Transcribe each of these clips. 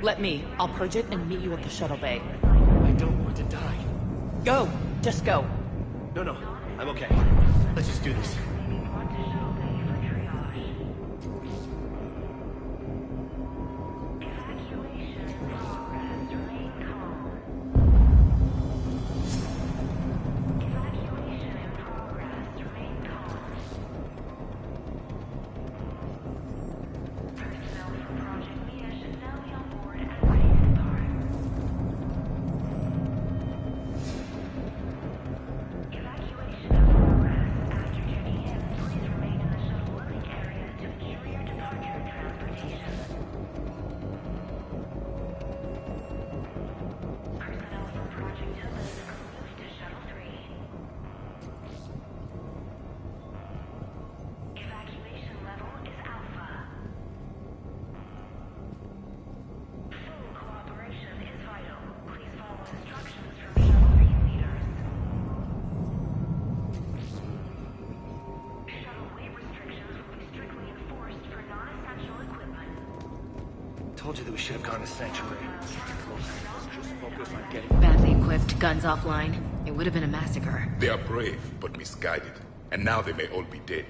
Let me. I'll purge it and meet you at the shuttle bay. I don't want to die. Go! Just go. No, I'm okay. Let's just do this. Told you that we should have gone to Sanctuary. Just focus on getting... Badly equipped, guns offline. It would have been a massacre. They are brave, but misguided. And now they may all be dead.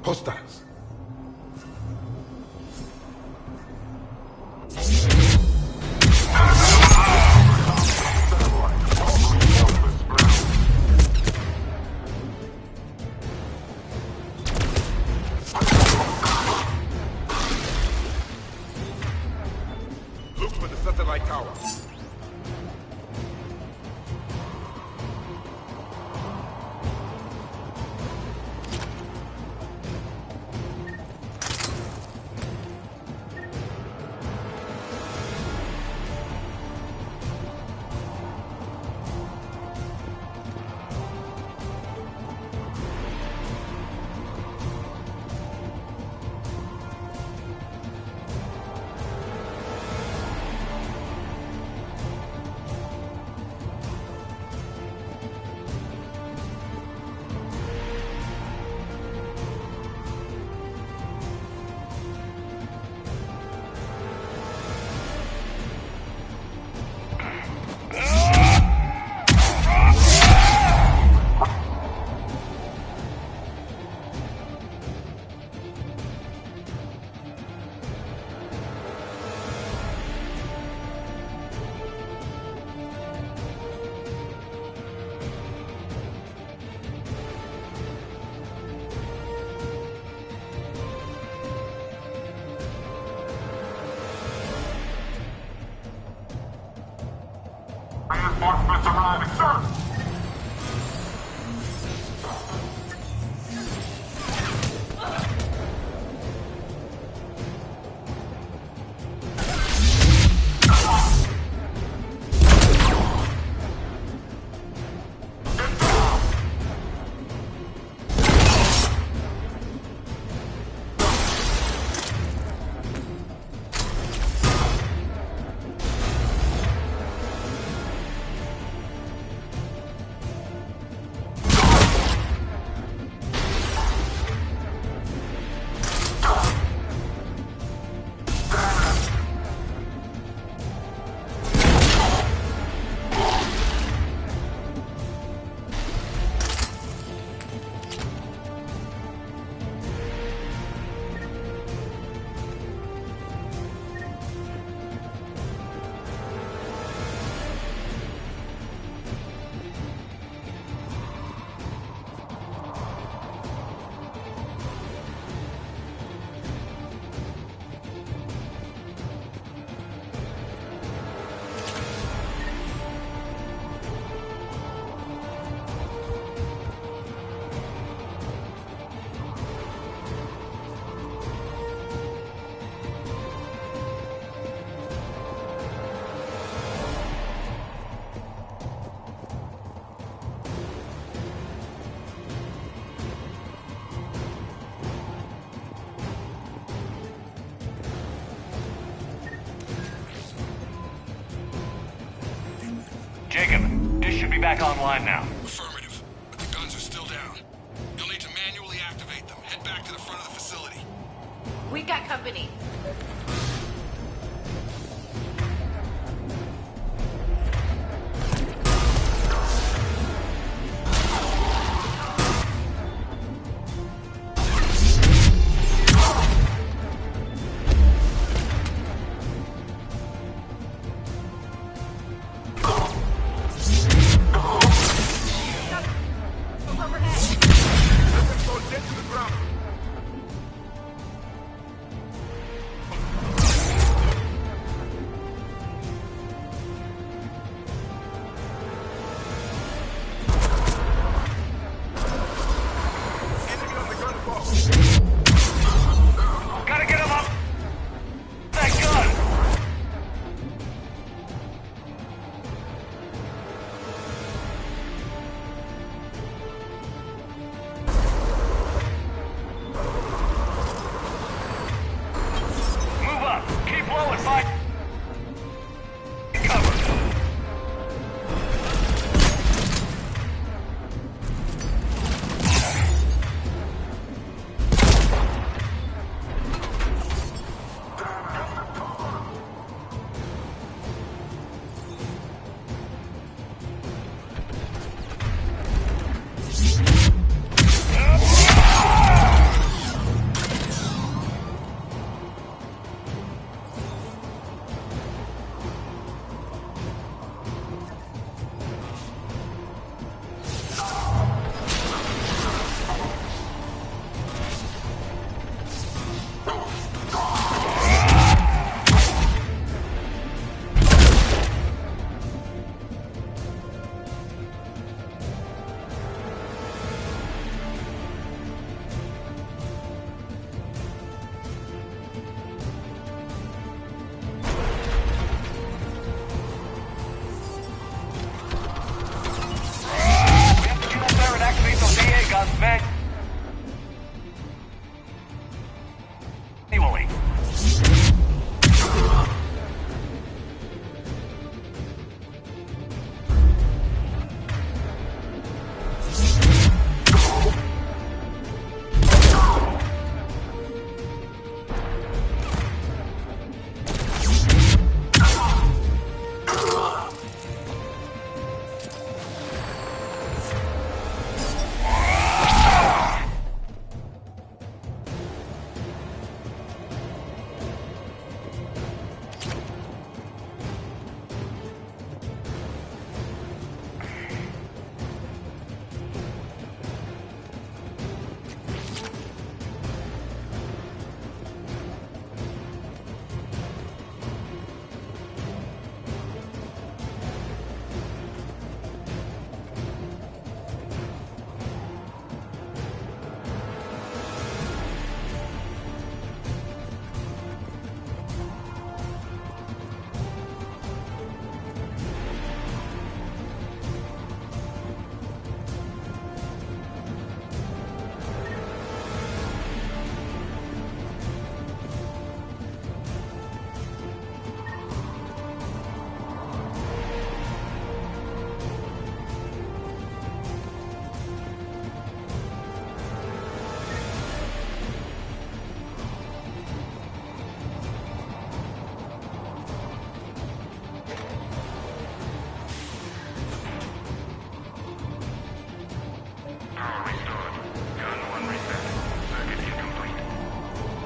Hostiles. Look for the satellite tower. Reinforcements arriving, sir! back online now. Affirmative, but the guns are still down. You'll need to manually activate them. Head back to the front of the facility. We've got company. Gotta get him up! That gun! Move up! Keep low and fight! Cover! Manually.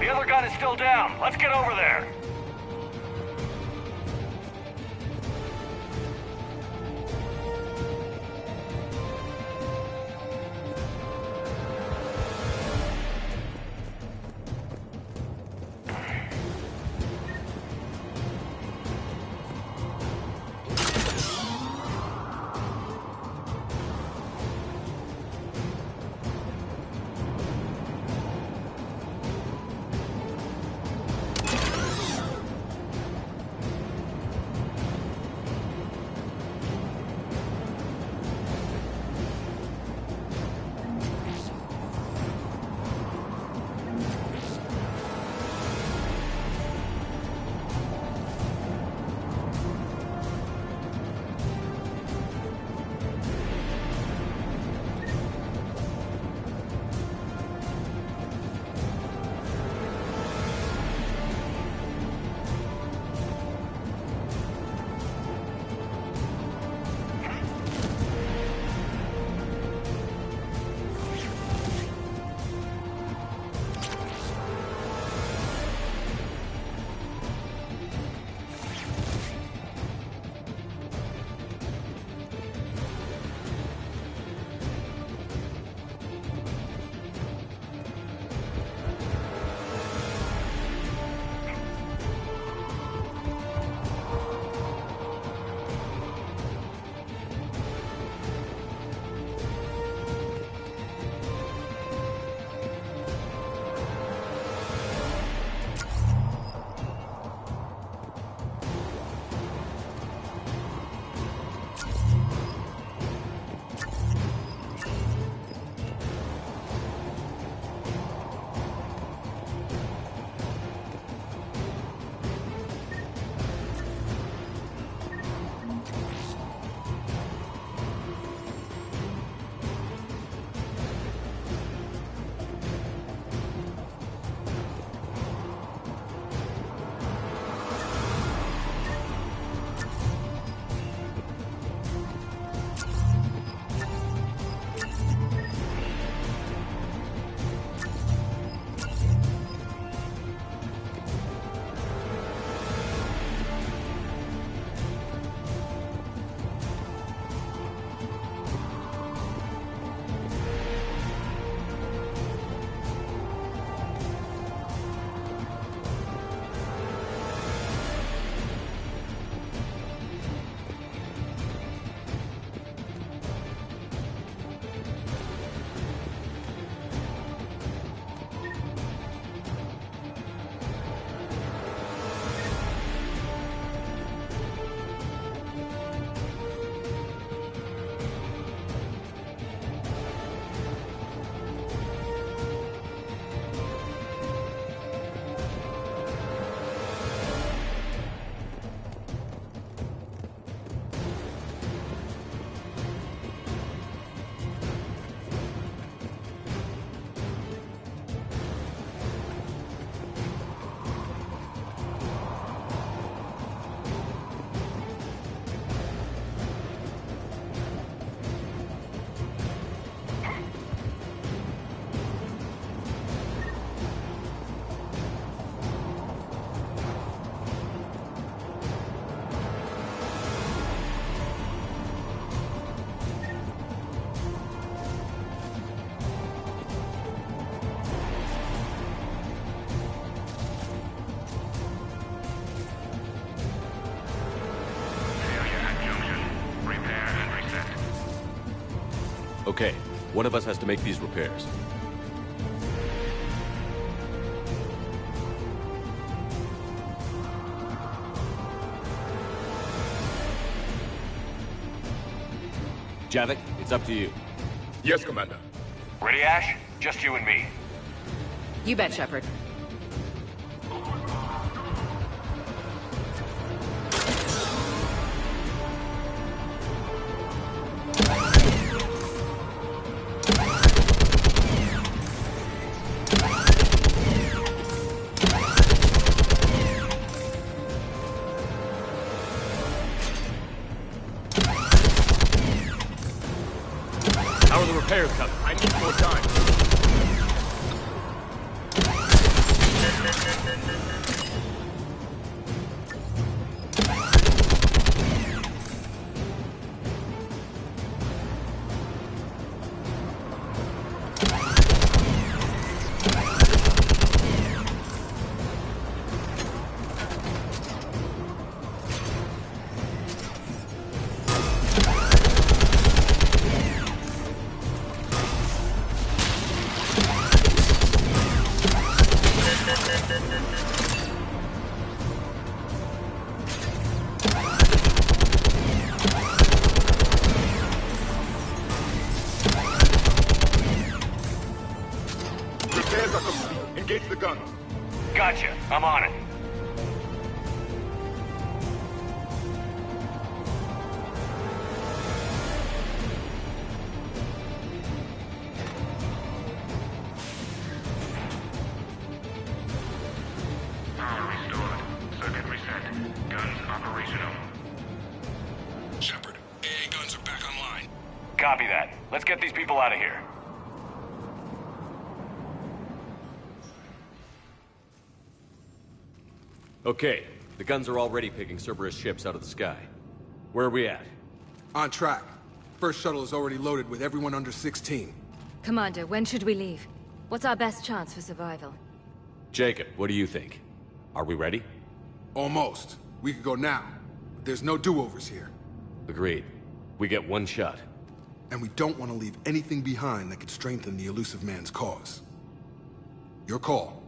The other gun is still down. Let's get over there. Okay, one of us has to make these repairs. Javik, it's up to you. Yes, Commander. Ready, Ash? Just you and me. You bet, Shepard. How are the repairs coming? I need more time. Repairs are complete. Engage the guns. Gotcha. I'm on it. Power restored. Circuit reset. Guns operational. Shepard, AA guns are back online. Copy that. Let's get these people out of here. Okay, the guns are already picking Cerberus ships out of the sky. Where are we at? On track. First shuttle is already loaded with everyone under 16. Commander, when should we leave? What's our best chance for survival? Jacob, what do you think? Are we ready? Almost. We could go now. But there's no do-overs here. Agreed. We get one shot. And we don't want to leave anything behind that could strengthen the Illusive Man's cause. Your call.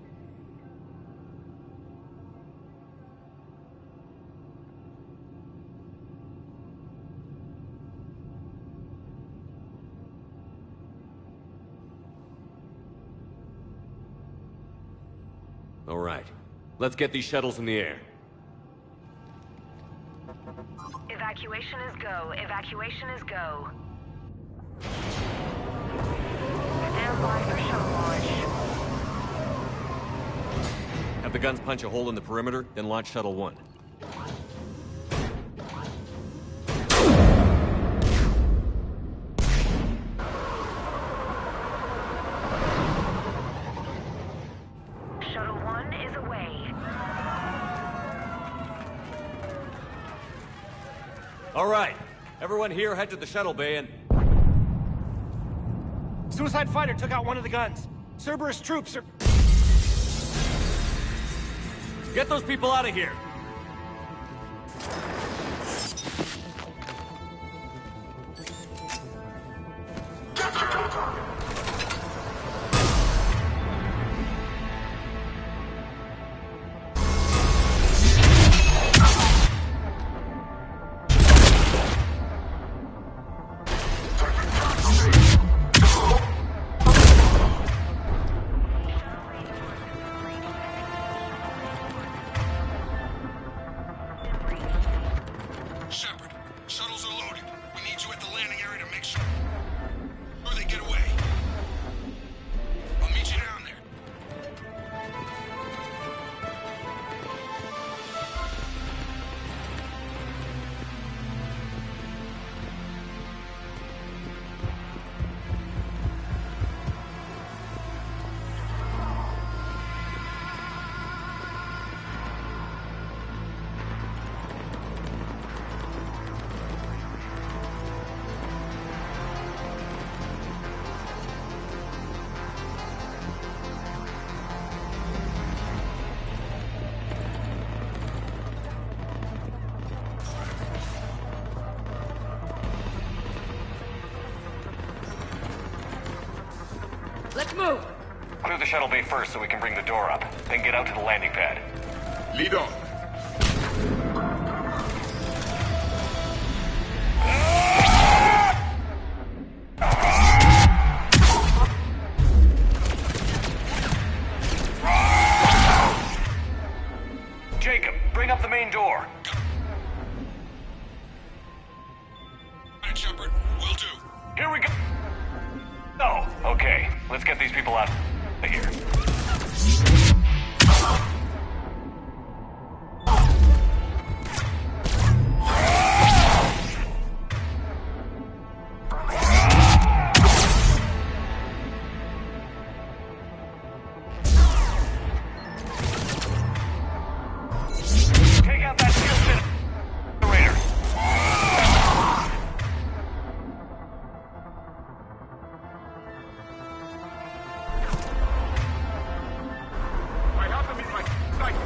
All right. Let's get these shuttles in the air. Evacuation is go. Evacuation is go. Stand by for shuttle launch. Have the guns punch a hole in the perimeter, then launch Shuttle 1. Shuttle 1 is away. All right. Everyone here head to the shuttle bay and... Suicide fighter took out one of the guns. Cerberus troops are... Get those people out of here! Move! Clear the shuttle bay first so we can bring the door up. Then get out to the landing pad. Lead on. Jacob, bring up the main door. Alright, Shepard. Will do. Here we go. Oh, okay. Let's get these people out of here. Take out that shield generator. I have them in my sight.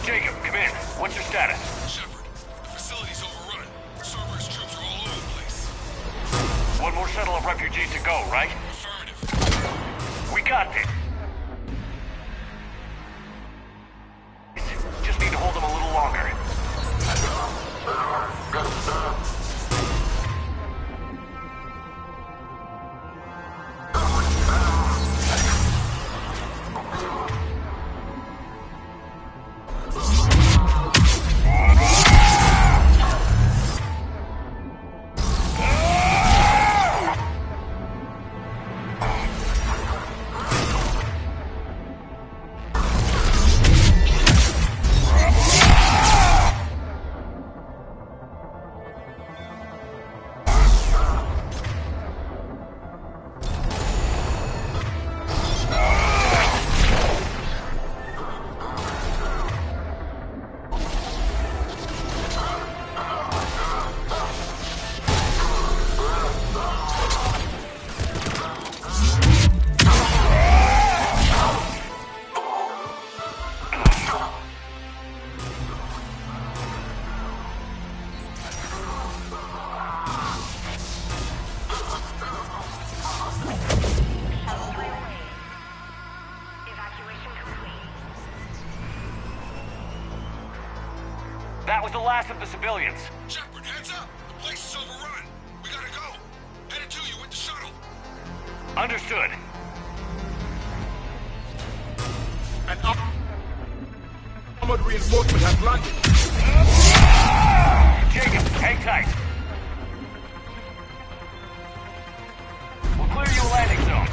Jacob, come in. What's your status? Shepard, the facility's overrun. Cerberus troops are all over the place. One more shuttle of refugees to go, right? Affirmative. We got this. Just need to hold them a little longer. That was the last of the civilians. Shepard, heads up! The place is overrun. We gotta go. Headed to you with the shuttle. Understood. An armored reinforcement has landed. Jacob, hang tight. We'll clear you a landing zone.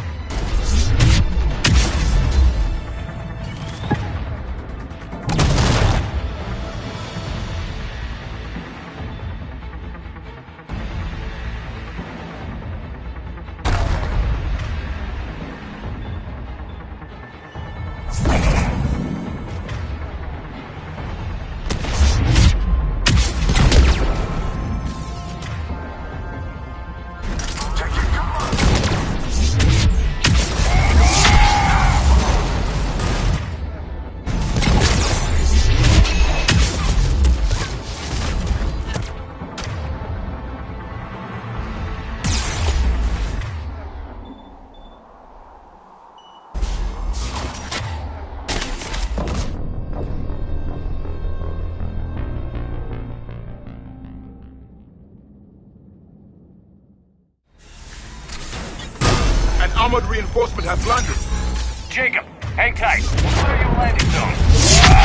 Armored reinforcement has landed. Jacob, hang tight. We'll clear you a landing zone.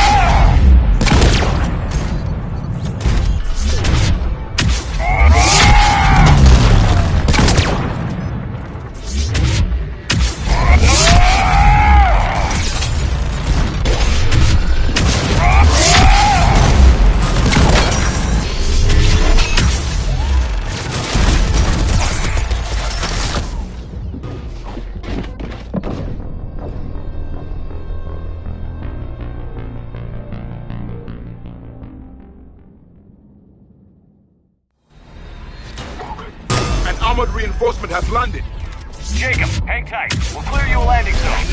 An armored reinforcement has landed. Jacob, hang tight. We'll clear you a landing zone.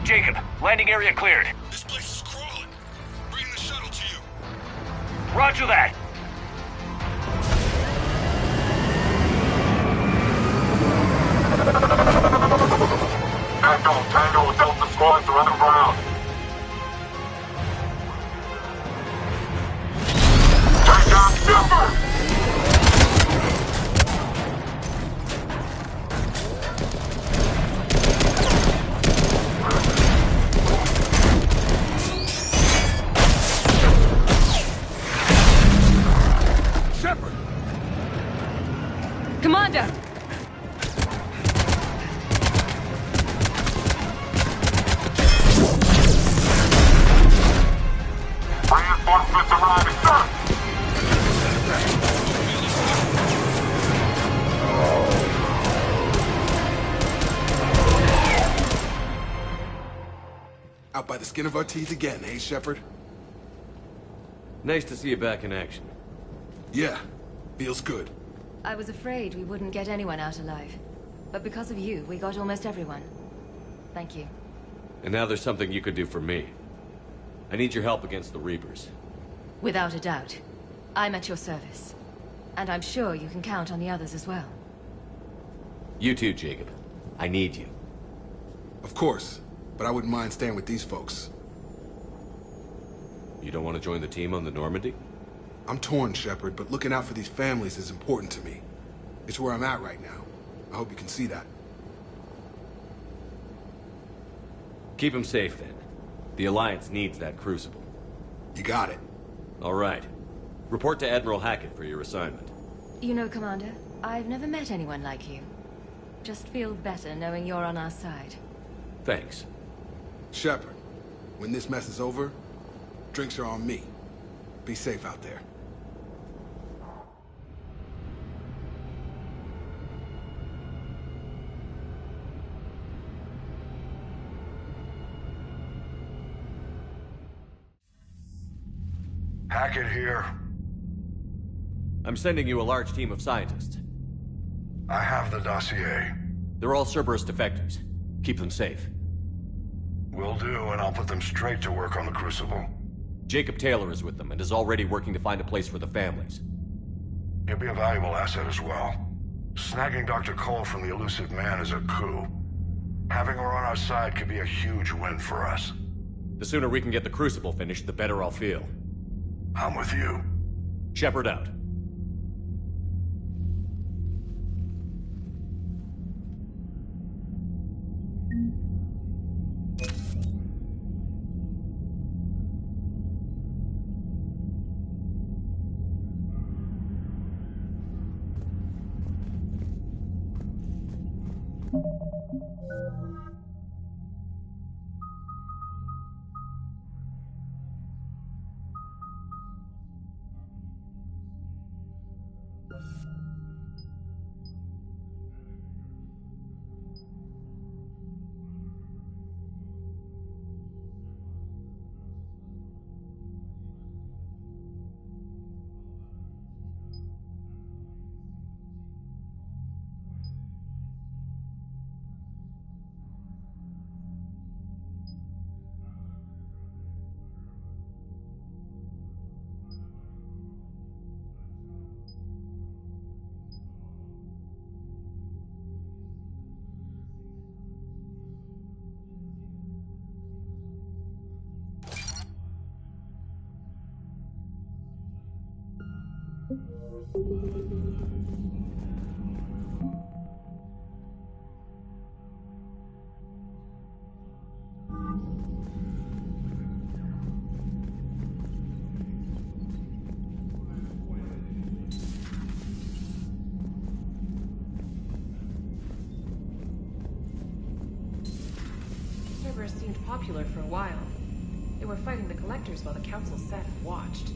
Jacob, landing area cleared. This place is crawling. Bringing the shuttle to you. Roger that. Tango, Delta squads are underground. Take down Shepard! Shepard! Commander! Reinforcements arriving, sir! Out by the skin of our teeth again, eh, Shepard? Nice to see you back in action. Yeah, feels good. I was afraid we wouldn't get anyone out alive. But because of you, we got almost everyone. Thank you. And now there's something you could do for me. I need your help against the Reapers. Without a doubt. I'm at your service. And I'm sure you can count on the others as well. You too, Jacob. I need you. Of course, but I wouldn't mind staying with these folks. You don't want to join the team on the Normandy? I'm torn, Shepard, but looking out for these families is important to me. It's where I'm at right now. I hope you can see that. Keep them safe, then. The Alliance needs that Crucible. You got it. All right. Report to Admiral Hackett for your assignment. You know, Commander, I've never met anyone like you. Just feel better knowing you're on our side. Thanks. Shepard, when this mess is over, drinks are on me. Be safe out there. Hackett here. I'm sending you a large team of scientists. I have the dossier. They're all Cerberus defectors. Keep them safe. Will do, and I'll put them straight to work on the Crucible. Jacob Taylor is with them and is already working to find a place for the families. He'll be a valuable asset as well. Snagging Dr. Cole from the Elusive Man is a coup. Having her on our side could be a huge win for us. The sooner we can get the Crucible finished, the better I'll feel. I'm with you. Shepard out. Cerberus seemed popular for a while. They were fighting the Collectors while the Council sat and watched.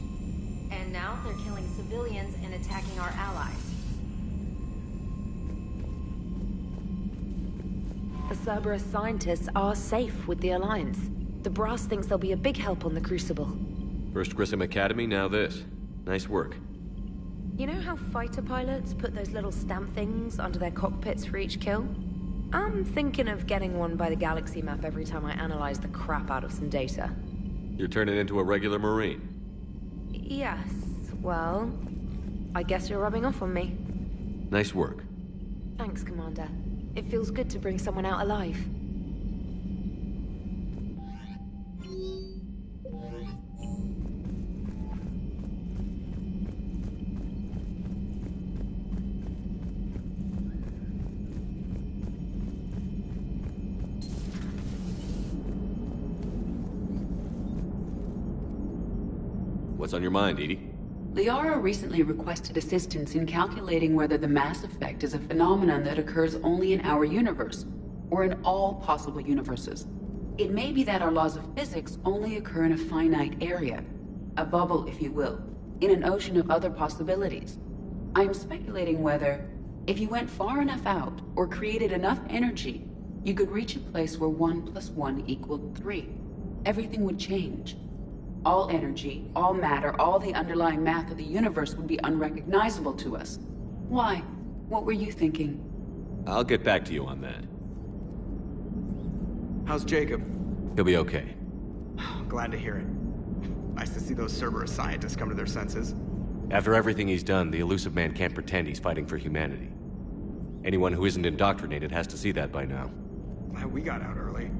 And now they're killing civilians and attacking our allies. The Cerberus scientists are safe with the Alliance. The Brass thinks they'll be a big help on the Crucible. First Grissom Academy, now this. Nice work. You know how fighter pilots put those little stamp things under their cockpits for each kill? I'm thinking of getting one by the galaxy map every time I analyze the crap out of some data. You're turning into a regular Marine. Yes, well, I guess you're rubbing off on me. Nice work. Thanks, Commander. It feels good to bring someone out alive. What's on your mind, EDI? Liara recently requested assistance in calculating whether the mass effect is a phenomenon that occurs only in our universe, or in all possible universes. It may be that our laws of physics only occur in a finite area, a bubble, if you will, in an ocean of other possibilities. I am speculating whether, if you went far enough out, or created enough energy, you could reach a place where 1 + 1 = 3. Everything would change. All energy, all matter, all the underlying math of the universe would be unrecognizable to us. Why? What were you thinking? I'll get back to you on that. How's Jacob? He'll be okay. Glad to hear it. Nice to see those Cerberus scientists come to their senses. After everything he's done, the Elusive Man can't pretend he's fighting for humanity. Anyone who isn't indoctrinated has to see that by now. Glad we got out early.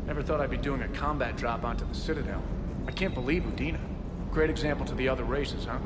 Never thought I'd be doing a combat drop onto the Citadel. I can't believe Udina. Great example to the other races, huh?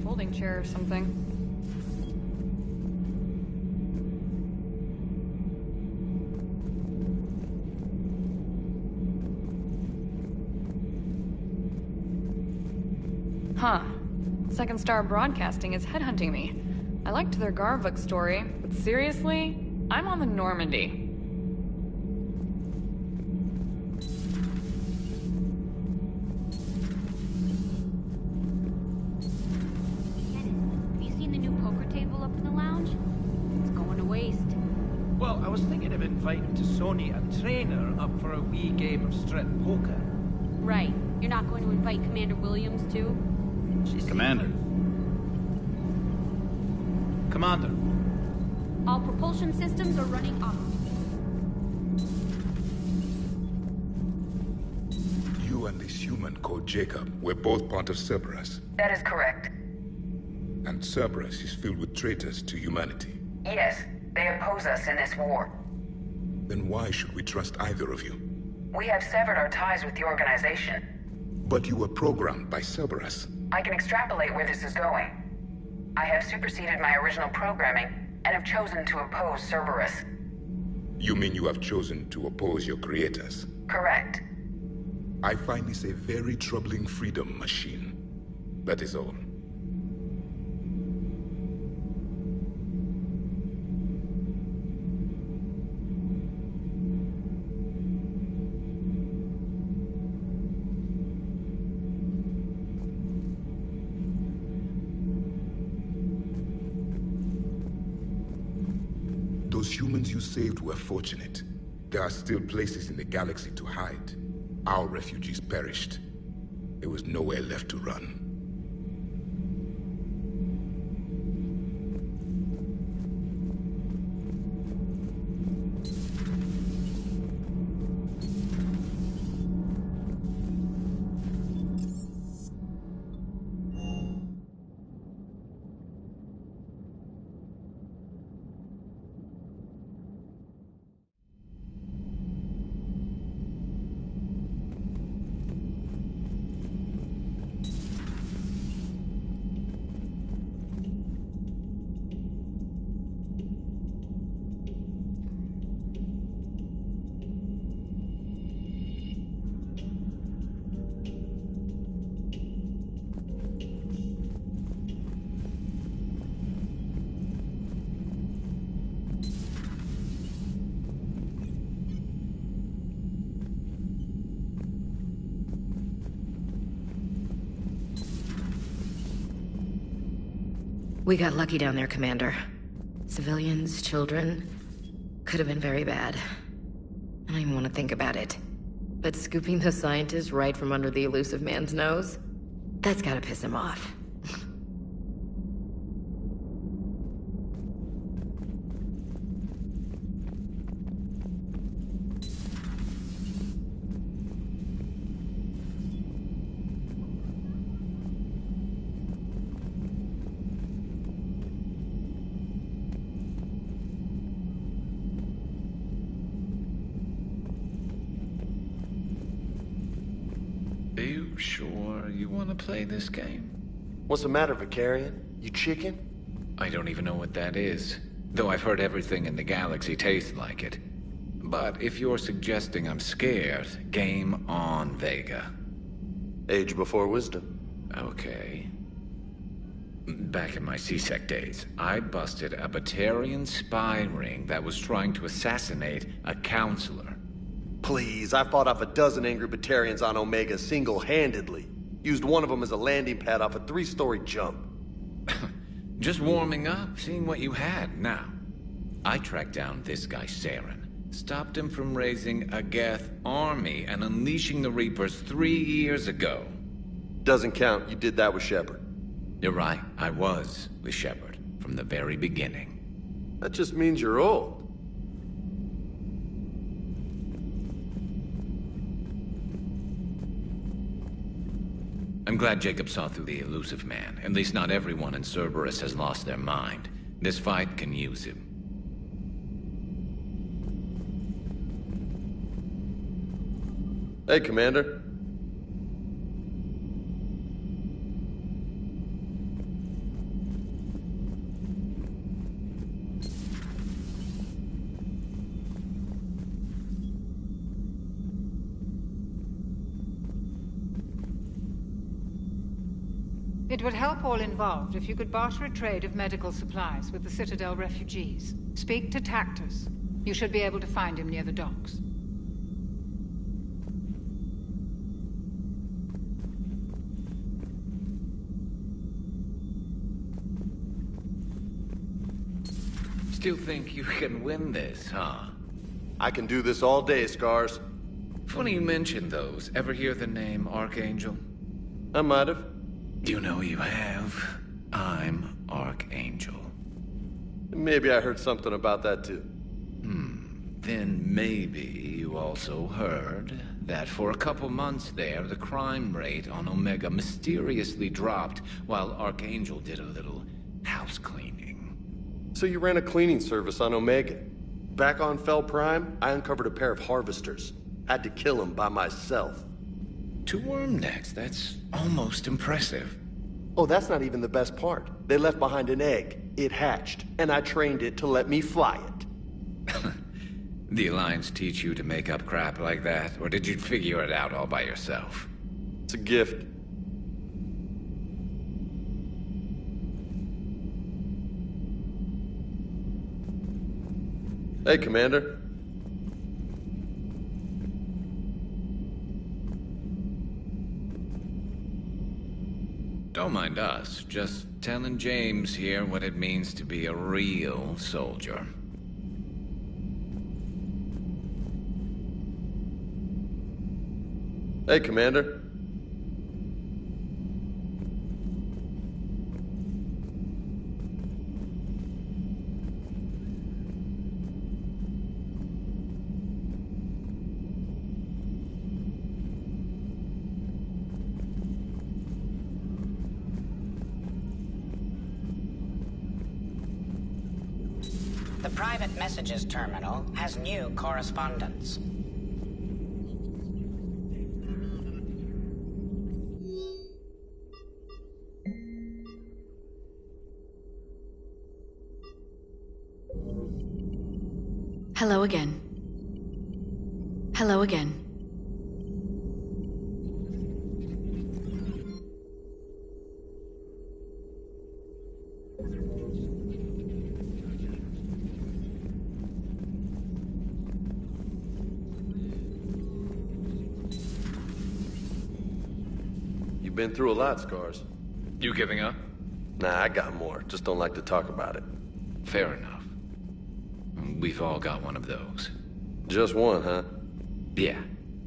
folding chair or something. Huh. Second Star Broadcasting is headhunting me. I liked their Garvuk story, but seriously? I'm on the Normandy. Have you seen the new poker table up in the lounge? It's going to waste. Well, I was thinking of inviting to Sony a trainer up for a wee game of strip poker. Right. You're not going to invite Commander Williams, too? Commander. Commander. All propulsion systems are running off. You and this human called Jacob were both part of Cerberus. That is correct. And Cerberus is filled with traitors to humanity. Yes, they oppose us in this war. Then why should we trust either of you? We have severed our ties with the organization. But you were programmed by Cerberus. I can extrapolate where this is going. I have superseded my original programming and have chosen to oppose Cerberus. You mean you have chosen to oppose your creators? Correct. I find this a very troubling freedom machine. That is all. Those humans you saved were fortunate. There are still places in the galaxy to hide. Our refugees perished. There was nowhere left to run. We got lucky down there, Commander. Civilians, children... could have been very bad. I don't even want to think about it. But scooping those scientists right from under the Illusive Man's nose? That's gotta piss him off. Are you sure you want to play this game? What's the matter, Vicarian? You chicken? I don't even know what that is, though I've heard everything in the galaxy tastes like it. But if you're suggesting I'm scared, game on, Vega. Age before wisdom. Okay. Back in my C-Sec days, I busted a Batarian spy ring that was trying to assassinate a counselor. Please, I fought off a dozen angry Batarians on Omega single-handedly. Used one of them as a landing pad off a 3-story jump. Just warming up, seeing what you had. Now, I tracked down this guy, Saren. Stopped him from raising a Geth army and unleashing the Reapers 3 years ago. Doesn't count. You did that with Shepard. You're right. I was with Shepard from the very beginning. That just means you're old. I'm glad Jacob saw through the Illusive Man. At least not everyone in Cerberus has lost their mind. This fight can use him. Hey, Commander. It would help all involved if you could barter a trade of medical supplies with the Citadel refugees. Speak to Tactus. You should be able to find him near the docks. Still think you can win this, huh? I can do this all day, Scars. Funny you mentioned those. Ever hear the name Archangel? I might have. You know you have. I'm Archangel. Maybe I heard something about that too. Then maybe you also heard that for a couple months there, the crime rate on Omega mysteriously dropped while Archangel did a little house cleaning. So you ran a cleaning service on Omega. Back on Fel Prime, I uncovered a pair of harvesters. Had to kill them by myself. 2 worm necks, that's almost impressive. Oh, that's not even the best part. They left behind an egg. It hatched, and I trained it to let me fly it. The Alliance teach you to make up crap like that, or did you figure it out all by yourself? It's a gift. Hey, Commander. Don't mind us, just telling James here what it means to be a real soldier. Hey, Commander. The private messages terminal has new correspondence. Hello again. Hello again. You've been through a lot, Scars. You giving up? Nah, I got more. Just don't like to talk about it. Fair enough. We've all got one of those. Just one, huh? Yeah.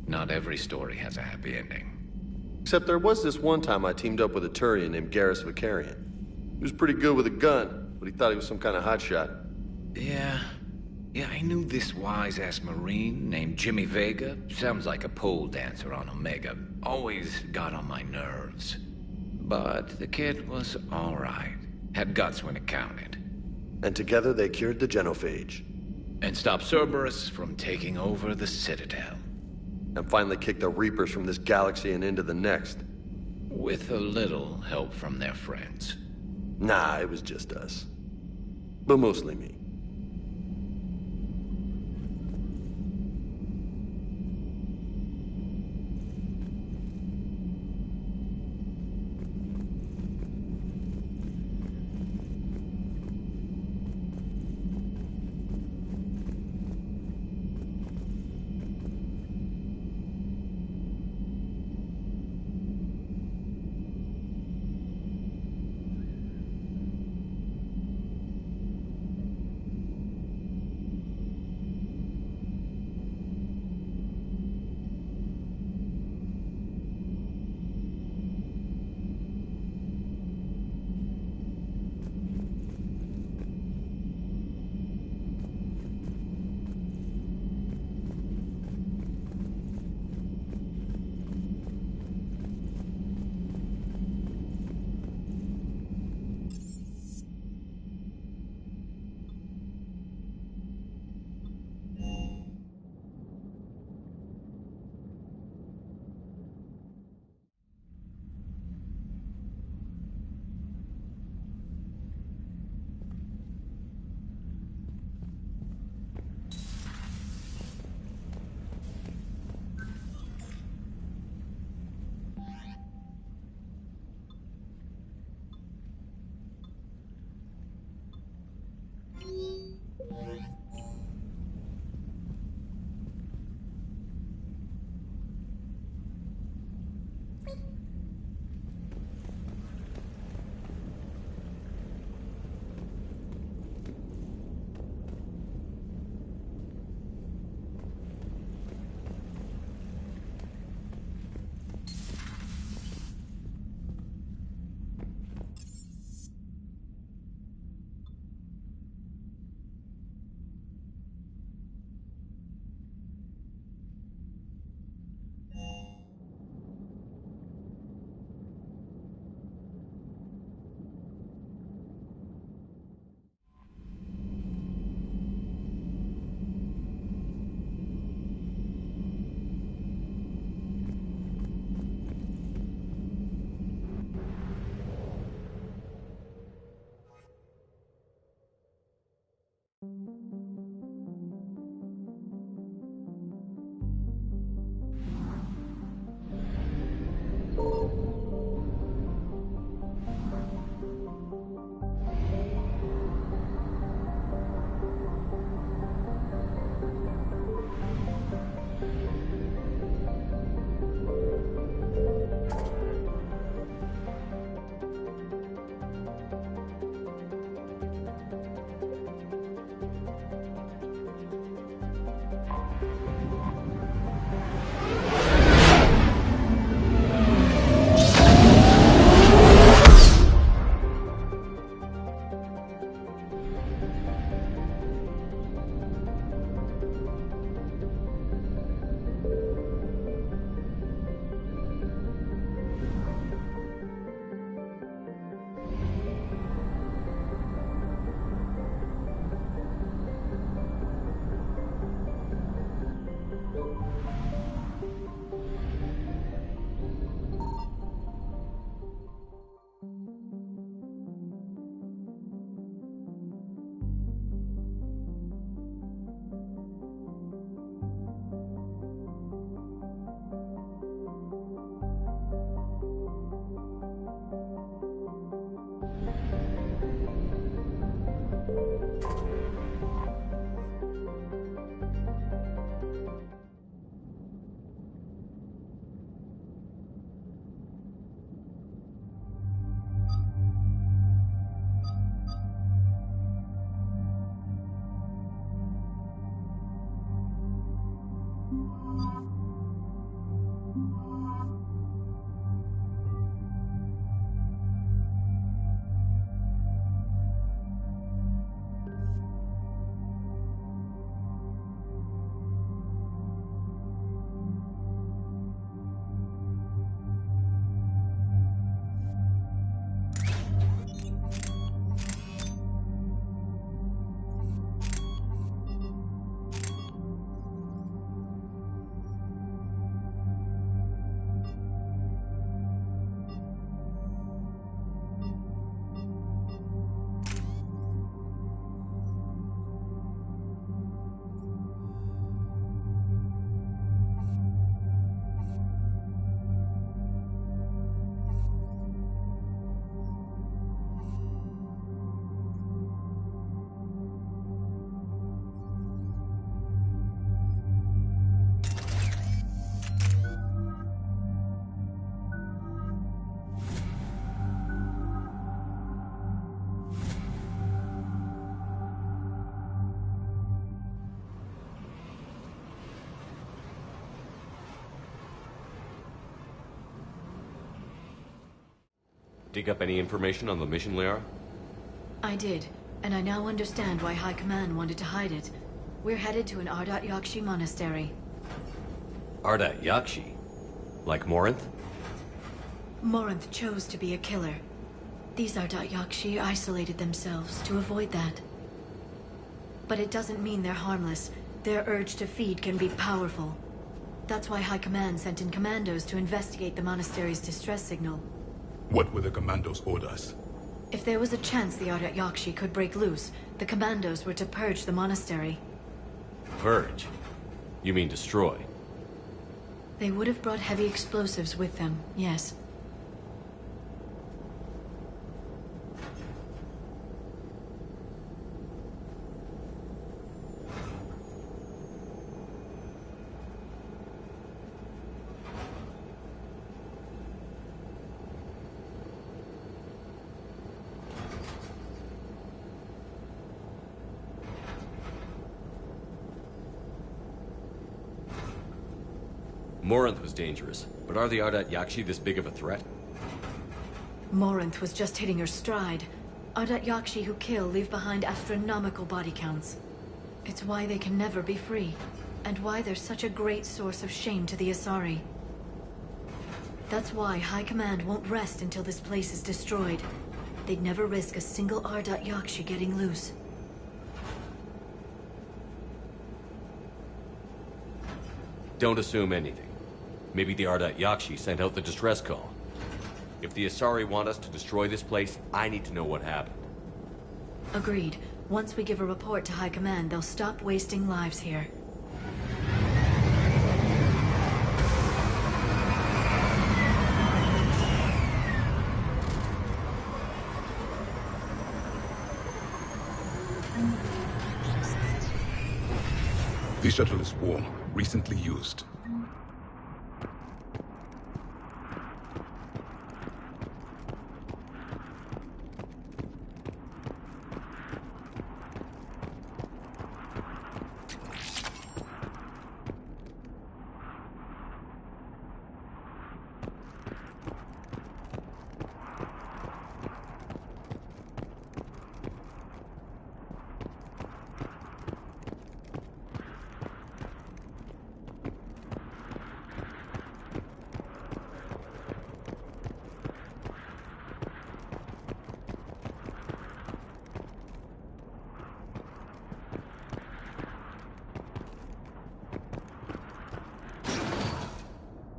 Not every story has a happy ending. Except there was this one time I teamed up with a Turian named Garrus Vakarian. He was pretty good with a gun, but he thought he was some kind of hotshot. Yeah, I knew this wise-ass Marine named Jimmy Vega. Sounds like a pole dancer on Omega. Always got on my nerves. But the kid was all right. Had guts when it counted. And together they cured the Genophage. And stopped Cerberus from taking over the Citadel. And finally kicked the Reapers from this galaxy and into the next. With a little help from their friends. Nah, it was just us. But mostly me. Dig up any information on the mission, Liara? I did, and I now understand why High Command wanted to hide it. We're headed to an Ardat Yakshi monastery. Ardat Yakshi? Like Morinth? Morinth chose to be a killer. These Ardat Yakshi isolated themselves to avoid that. But it doesn't mean they're harmless. Their urge to feed can be powerful. That's why High Command sent in commandos to investigate the monastery's distress signal. What were the commandos' orders? If there was a chance the Ardat Yakshi could break loose, the commandos were to purge the monastery. Purge? You mean destroy? They would have brought heavy explosives with them, yes. Morinth was dangerous, but are the Ardat Yakshi this big of a threat? Morinth was just hitting her stride. Ardat Yakshi who kill leave behind astronomical body counts. It's why they can never be free, and why they're such a great source of shame to the Asari. That's why High Command won't rest until this place is destroyed. They'd never risk a single Ardat Yakshi getting loose. Don't assume anything. Maybe the Ardat Yakshi sent out the distress call. If the Asari want us to destroy this place, I need to know what happened. Agreed. Once we give a report to High Command, they'll stop wasting lives here. The shuttle is warm, recently used.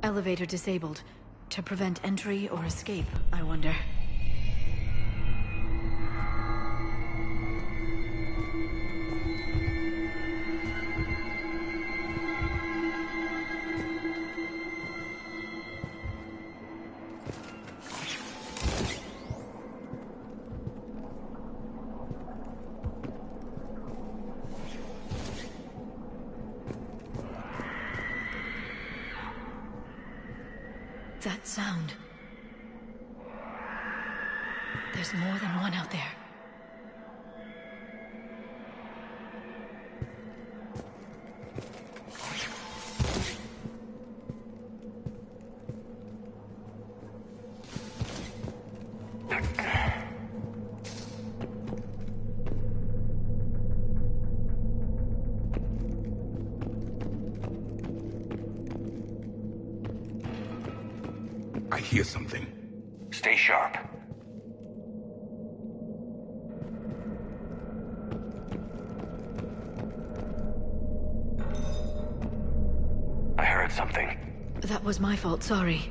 Elevator disabled. To prevent entry or escape, I wonder. That sound. There's more than one out there. I hear something. Stay sharp. I heard something. That was my fault, sorry.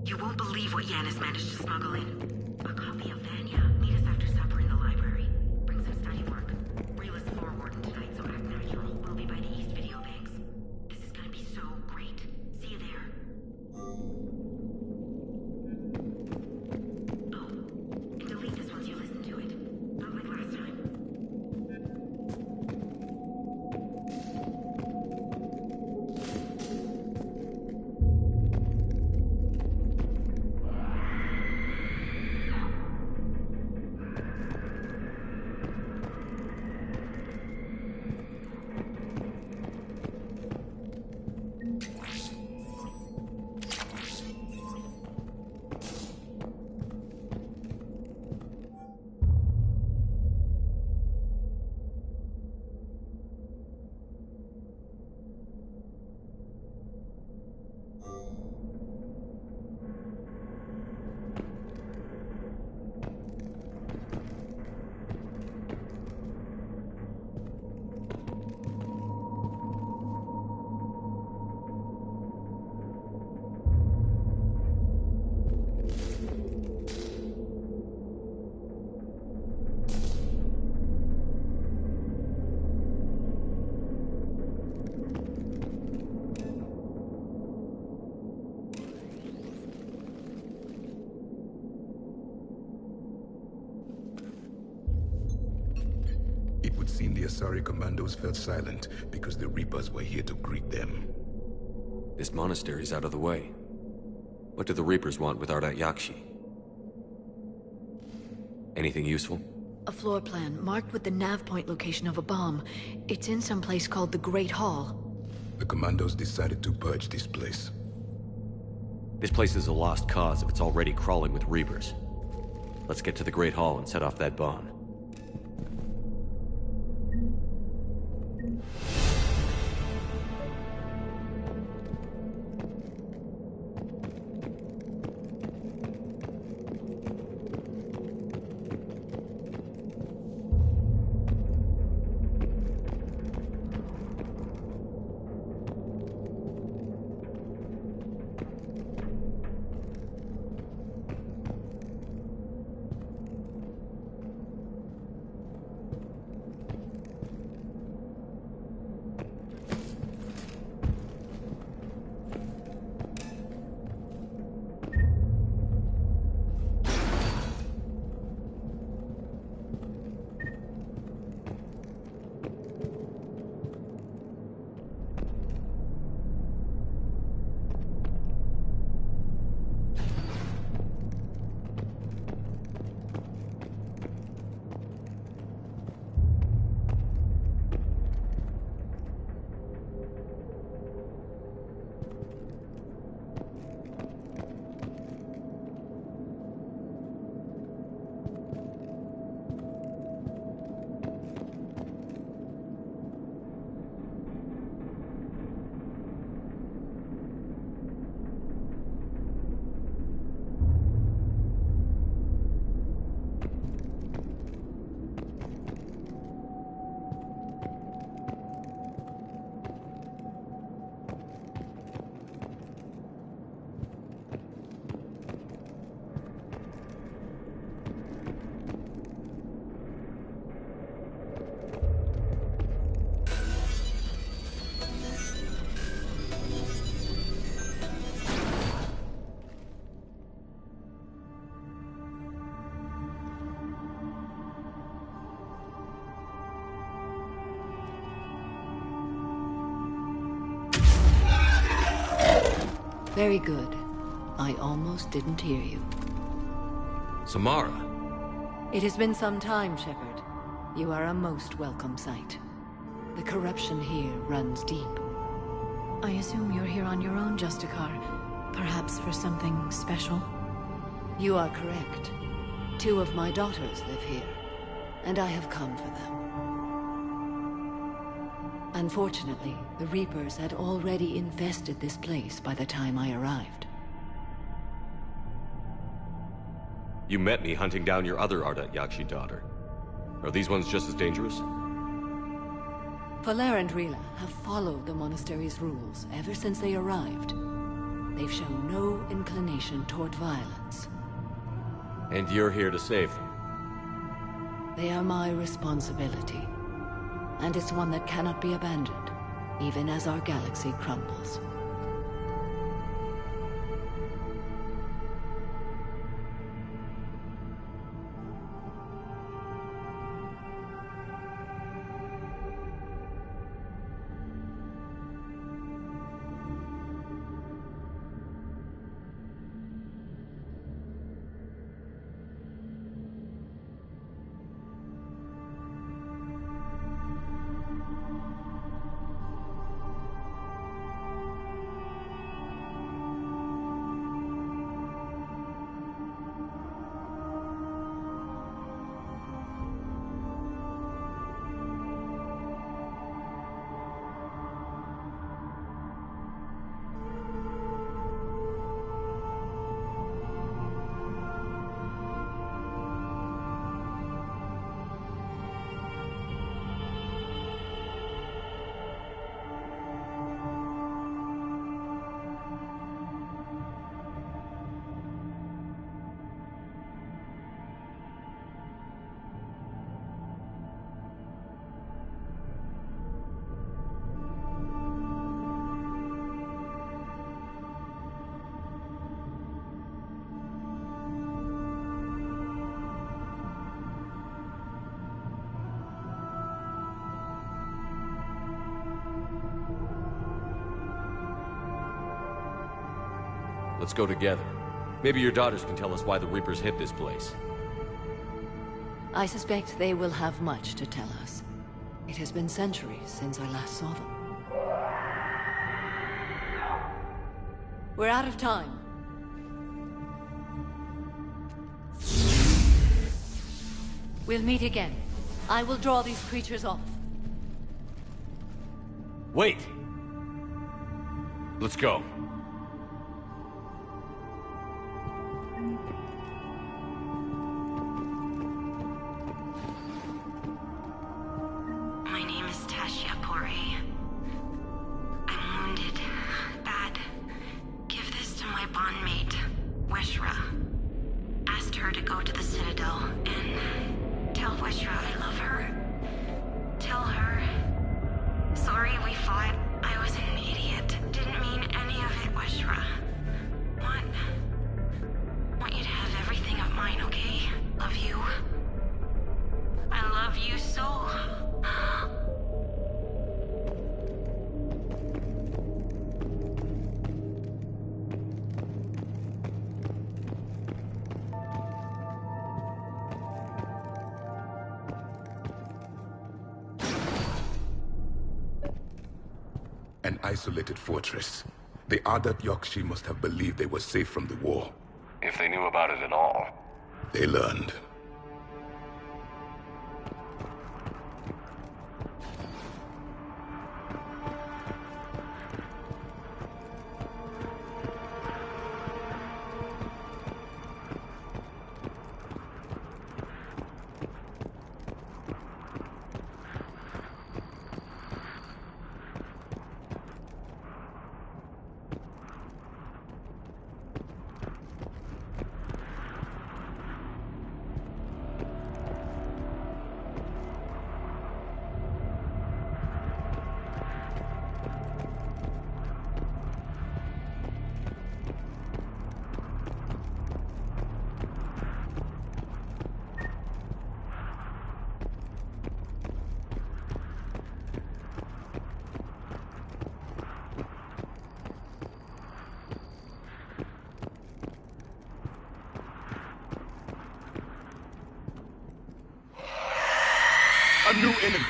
You won't believe what Yanis managed to smuggle in. A copy of Vanya. Meet us after supper in the library. Bring some study work. Real the Asari commandos fell silent because the Reapers were here to greet them. This monastery's out of the way. What do the Reapers want with Ardat Yakshi? Anything useful? A floor plan marked with the nav point location of a bomb. It's in some place called the Great Hall. The commandos decided to purge this place. This place is a lost cause if it's already crawling with Reapers. Let's get to the Great Hall and set off that bomb. Very good. I almost didn't hear you. Samara! It has been some time, Shepard. You are a most welcome sight. The corruption here runs deep. I assume you're here on your own, Justicar. Perhaps for something special? You are correct. 2 of my daughters live here, and I have come for them. Unfortunately, the Reapers had already infested this place by the time I arrived. You met me hunting down your other Ardat Yakshi daughter. Are these ones just as dangerous? Falere and Rila have followed the monastery's rules ever since they arrived. They've shown no inclination toward violence. And you're here to save them? They are my responsibility. And it's one that cannot be abandoned, even as our galaxy crumbles. Let's go together. Maybe your daughters can tell us why the Reapers hit this place. I suspect they will have much to tell us. It has been centuries since I last saw them. We're out of time. We'll meet again. I will draw these creatures off. Wait! Let's go. My name is Tasha Pori. I'm wounded. Bad. Give this to my bondmate, Weshra. Asked her to go to the Citadel and tell Weshra I love her. Tell her. Sorry we fought. I was an idiot. Didn't mean any of it, Weshra. Want you to have everything of mine, okay? Love you. I love you so. An isolated fortress. The Ardat Yakshi must have believed they were safe from the war. If they knew about it at all. They learned. A new enemy.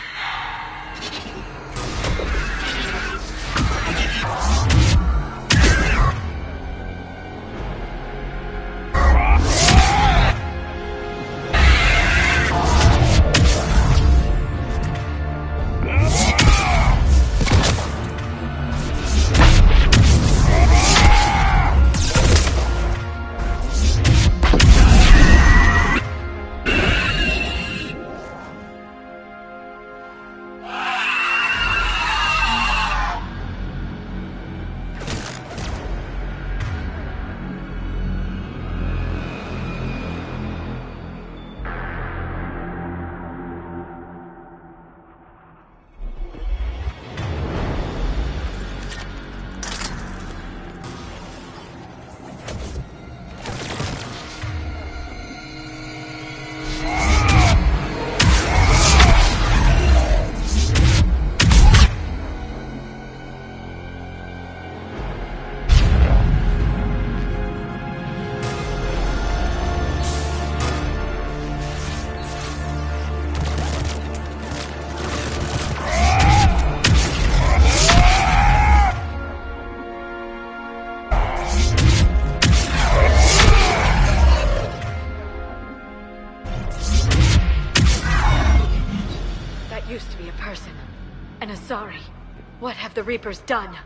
Used to be a person. An Asari. What have the Reapers done?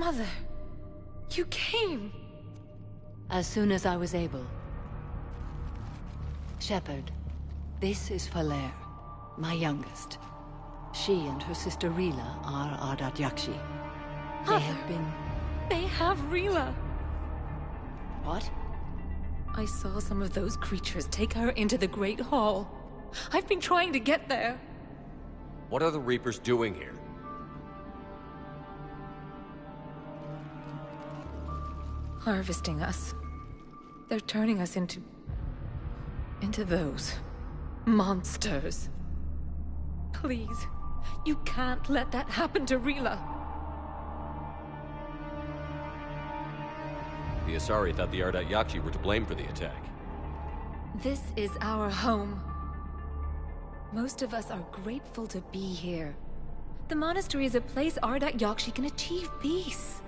Mother, you came. As soon as I was able. Shepard, this is Falere, my youngest. She and her sister Rila are Ardat Yakshi. They have been... They have Rila. What? I saw some of those creatures take her into the Great Hall. I've been trying to get there. What are the Reapers doing here? Harvesting us. They're turning us into those monsters. Please, you can't let that happen to Rila. The Asari thought the Ardat Yakshi were to blame for the attack. This is our home. Most of us are grateful to be here. The monastery is a place Ardat Yakshi can achieve peace.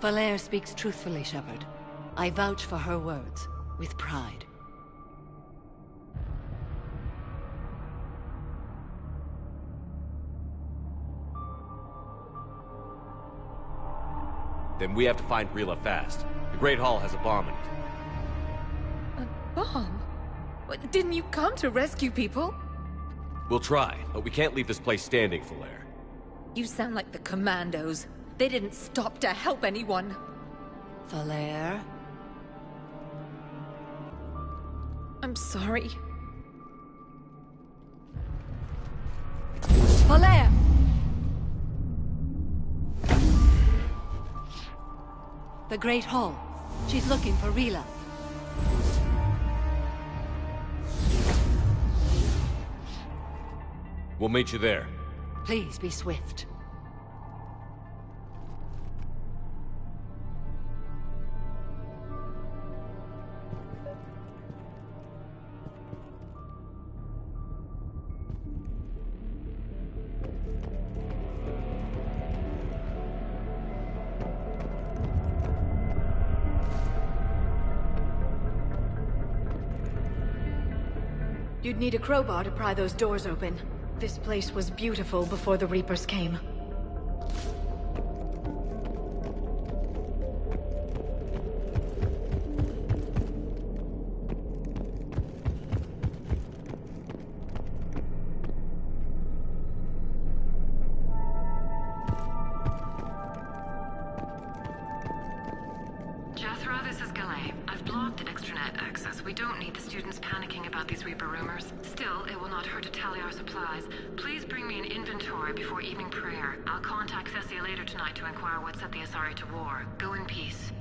Falere speaks truthfully, Shepard. I vouch for her words, with pride. Then we have to find Rila fast. The Great Hall has a bomb in it. A bomb? What, didn't you come to rescue people? We'll try, but we can't leave this place standing, Falere. You sound like the Commandos. They didn't stop to help anyone. Falere? I'm sorry. Falere! The Great Hall. She's looking for Rila. We'll meet you there. Please be swift. You'd need a crowbar to pry those doors open. This place was beautiful before the Reapers came. Jethro, this is Galay. I've blocked extranet access. We don't need the students panicking about these Reaper rumors. Still, it will not hurt to tally our supplies. Please bring me an inventory before evening prayer. I'll contact Cessia later tonight to inquire what set the Asari to war. Go in peace.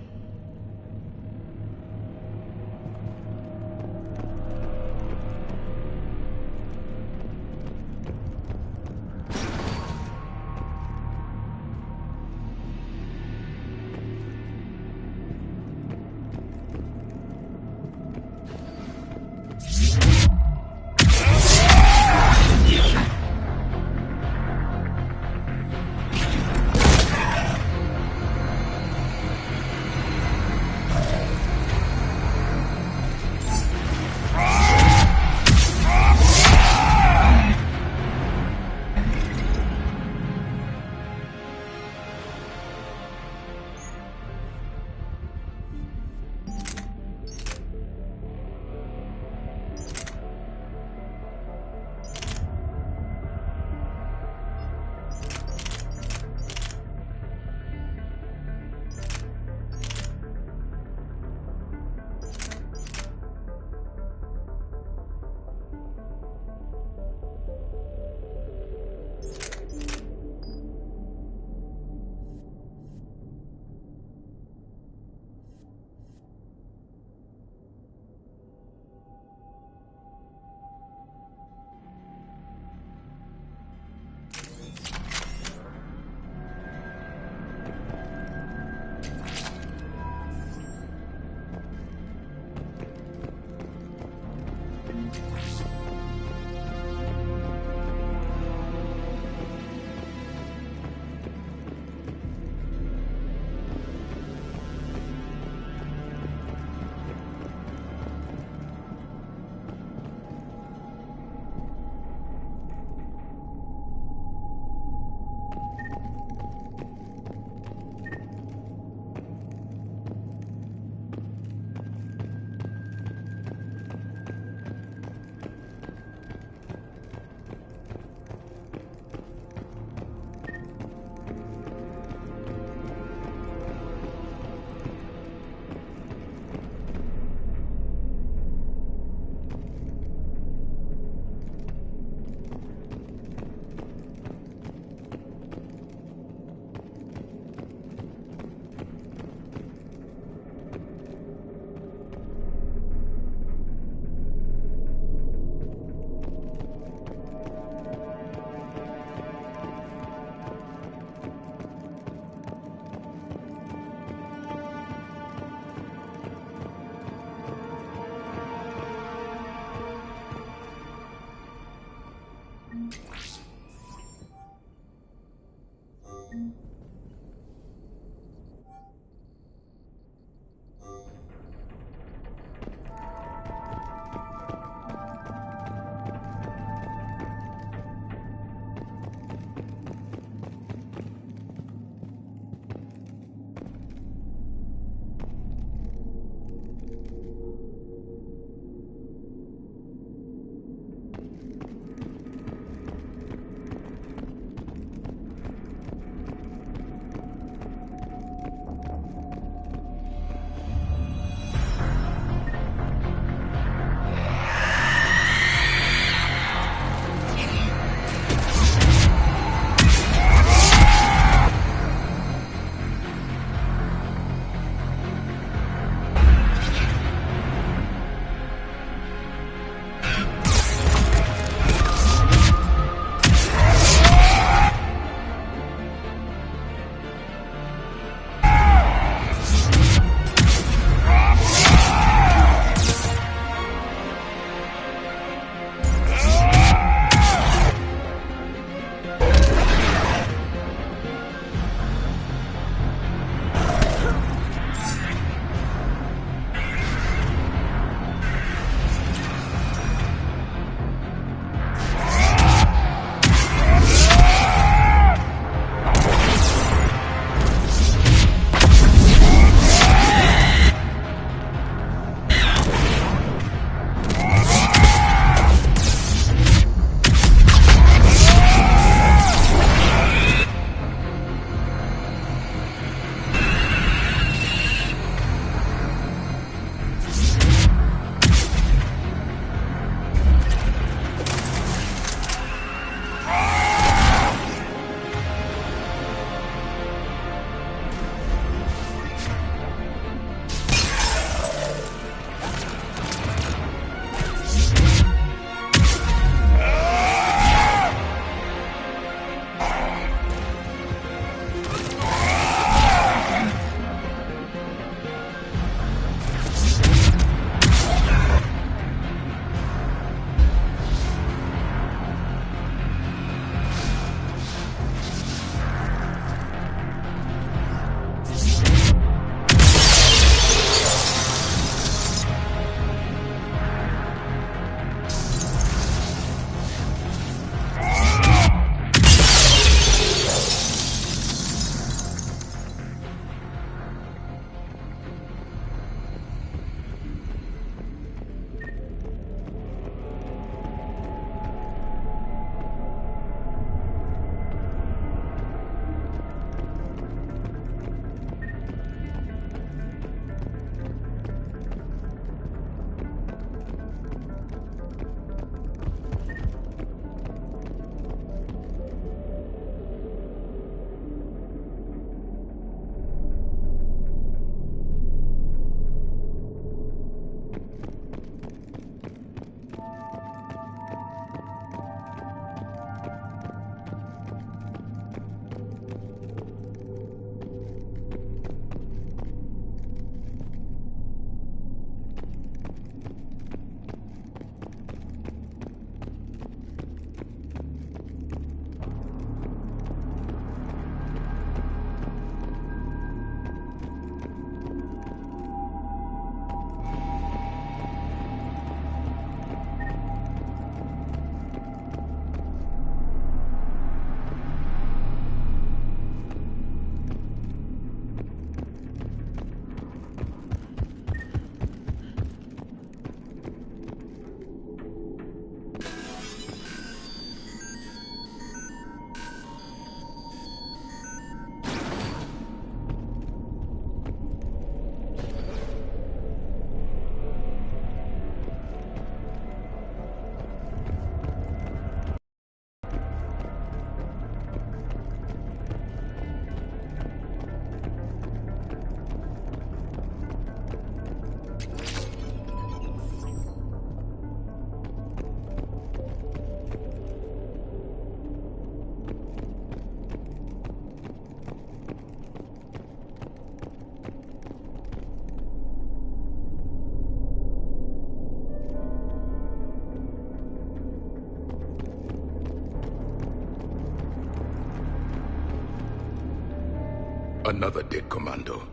Another dead commando.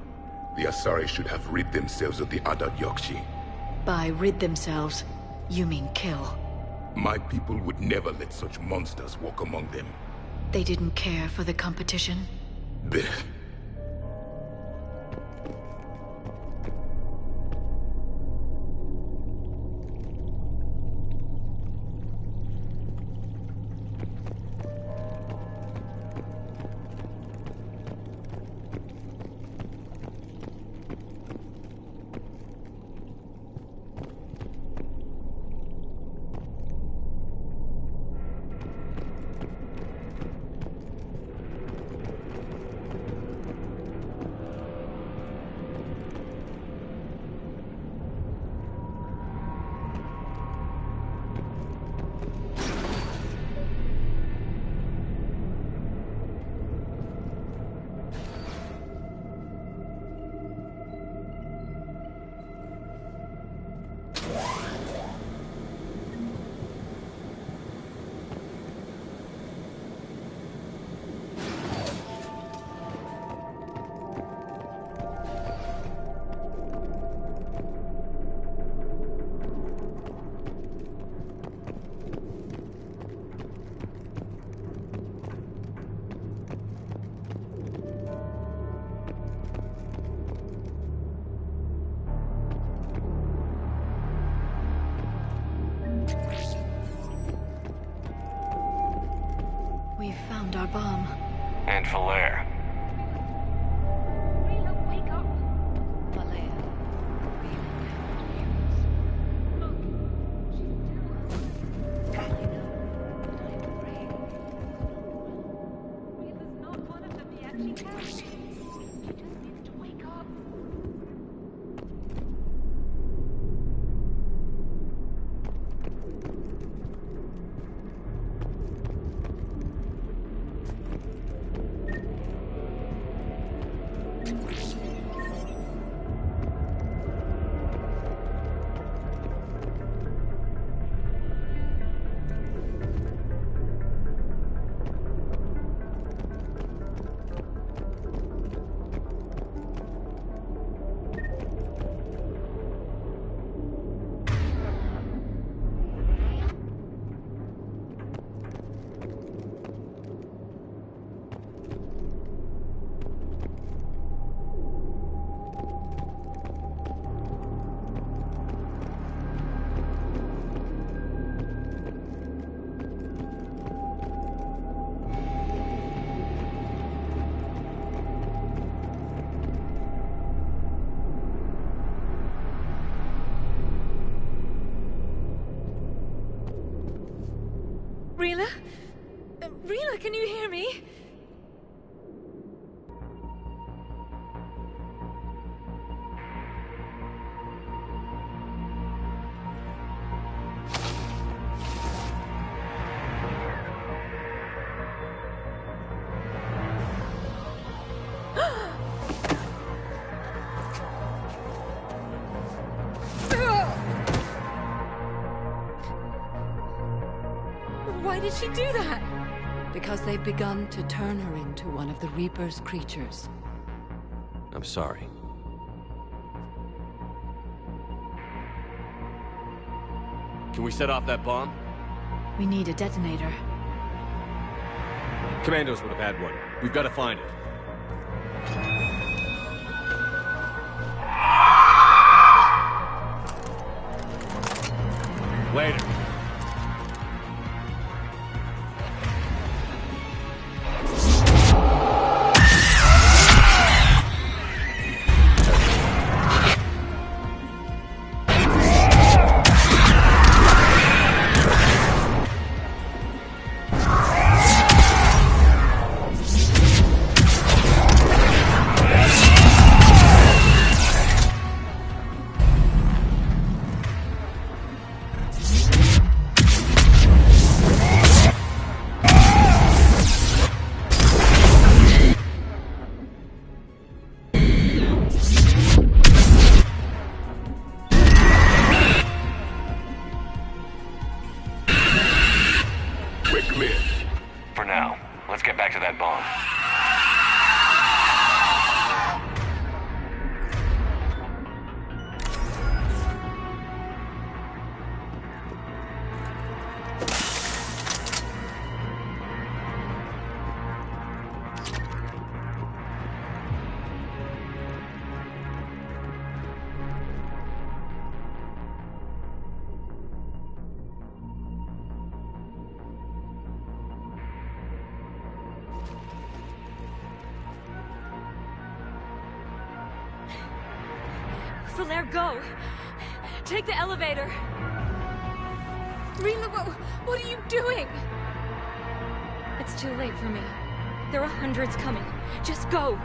The Asari should have rid themselves of the Ardat Yakshi. By rid themselves, you mean kill. My people would never let such monsters walk among them. They didn't care for the competition? Blech. We found our bomb. And Falere. Wake up! Falere. Reela's not one of them yet. She can't. She just needs to wake up. Reela? Reela, can you hear me? Why did she do that? Because they've begun to turn her into one of the Reaper's creatures. I'm sorry. Can we set off that bomb? We need a detonator. Commandos would have had one. We've got to find it. Later. For now, let's get back to that bomb. Falair, go! Take the elevator! Rila, what are you doing? It's too late for me. There are hundreds coming. Just go!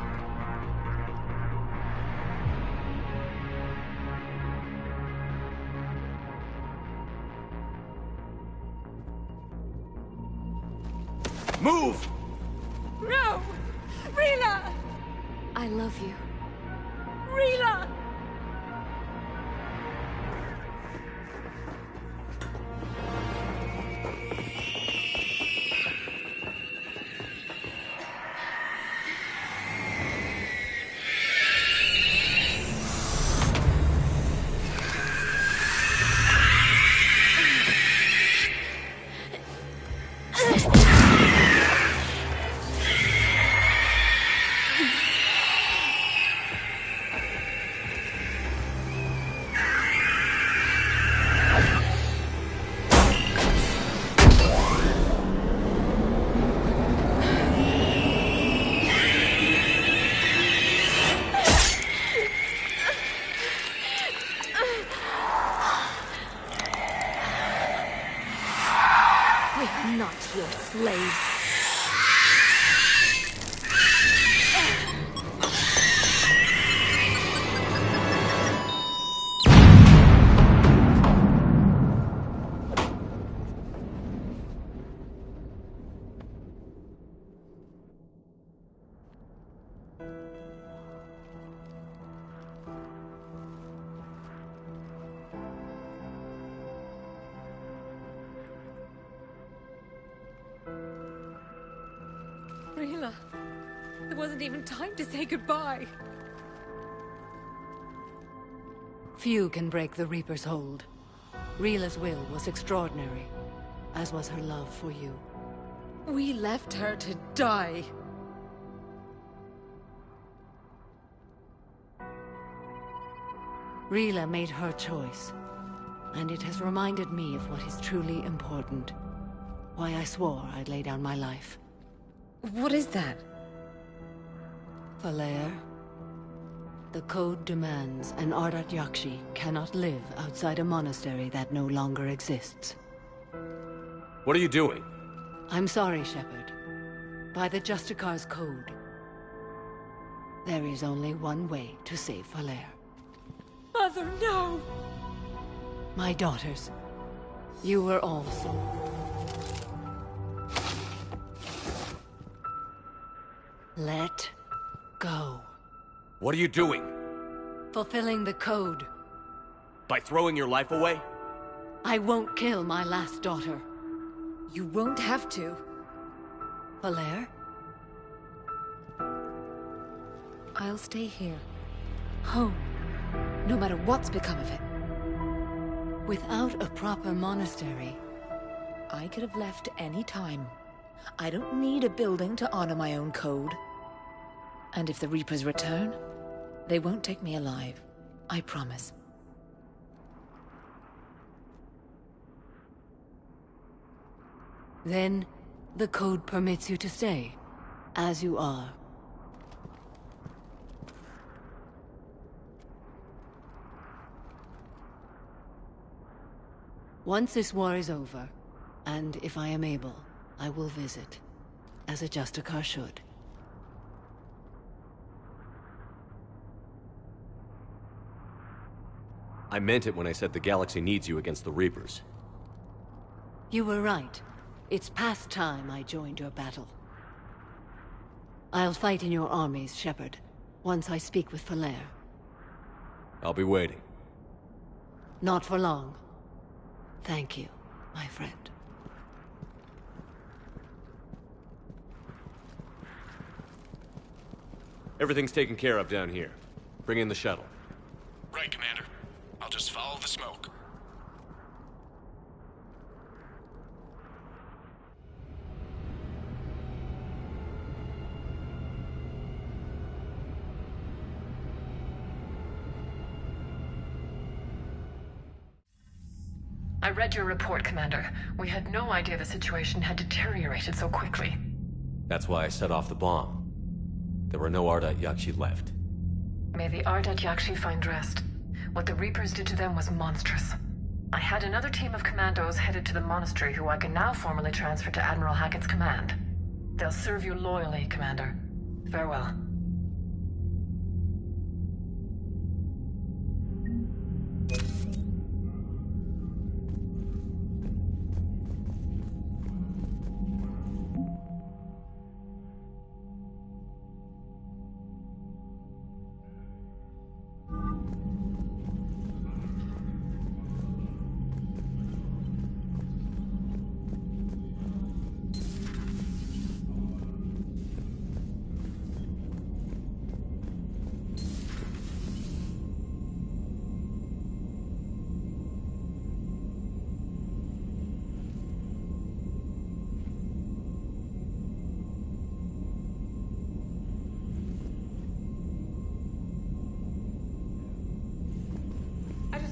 Move! No! Rila! I love you. Rila! I'm not your slave. Rila, there wasn't even time to say goodbye. Few can break the Reaper's hold. Rila's will was extraordinary, as was her love for you. We left her to die. Rila made her choice, and it has reminded me of what is truly important. Why I swore I'd lay down my life. What is that? Falair, the code demands an Ardat Yakshi cannot live outside a monastery that no longer exists. What are you doing? I'm sorry, Shepard. By the Justicar's code, there is only one way to save Falair. Mother, no! My daughters, you were also. Let go. What are you doing? Fulfilling the code. By throwing your life away? I won't kill my last daughter. You won't have to. Falair? I'll stay here. Home. No matter what's become of it. Without a proper monastery... I could have left any time. I don't need a building to honor my own code. And if the Reapers return, they won't take me alive. I promise. Then, the code permits you to stay, as you are. Once this war is over, and if I am able, I will visit, as a Justicar should. I meant it when I said the galaxy needs you against the Reapers. You were right. It's past time I joined your battle. I'll fight in your armies, Shepard, once I speak with Falair. I'll be waiting. Not for long. Thank you, my friend. Everything's taken care of down here. Bring in the shuttle. Right, Commander. I'll just follow the smoke. I read your report, Commander. We had no idea the situation had deteriorated so quickly. That's why I set off the bomb. There were no Ardat Yakshi left. May the Ardat Yakshi find rest. What the Reapers did to them was monstrous. I had another team of commandos headed to the monastery who I can now formally transfer to Admiral Hackett's command. They'll serve you loyally, Commander. Farewell.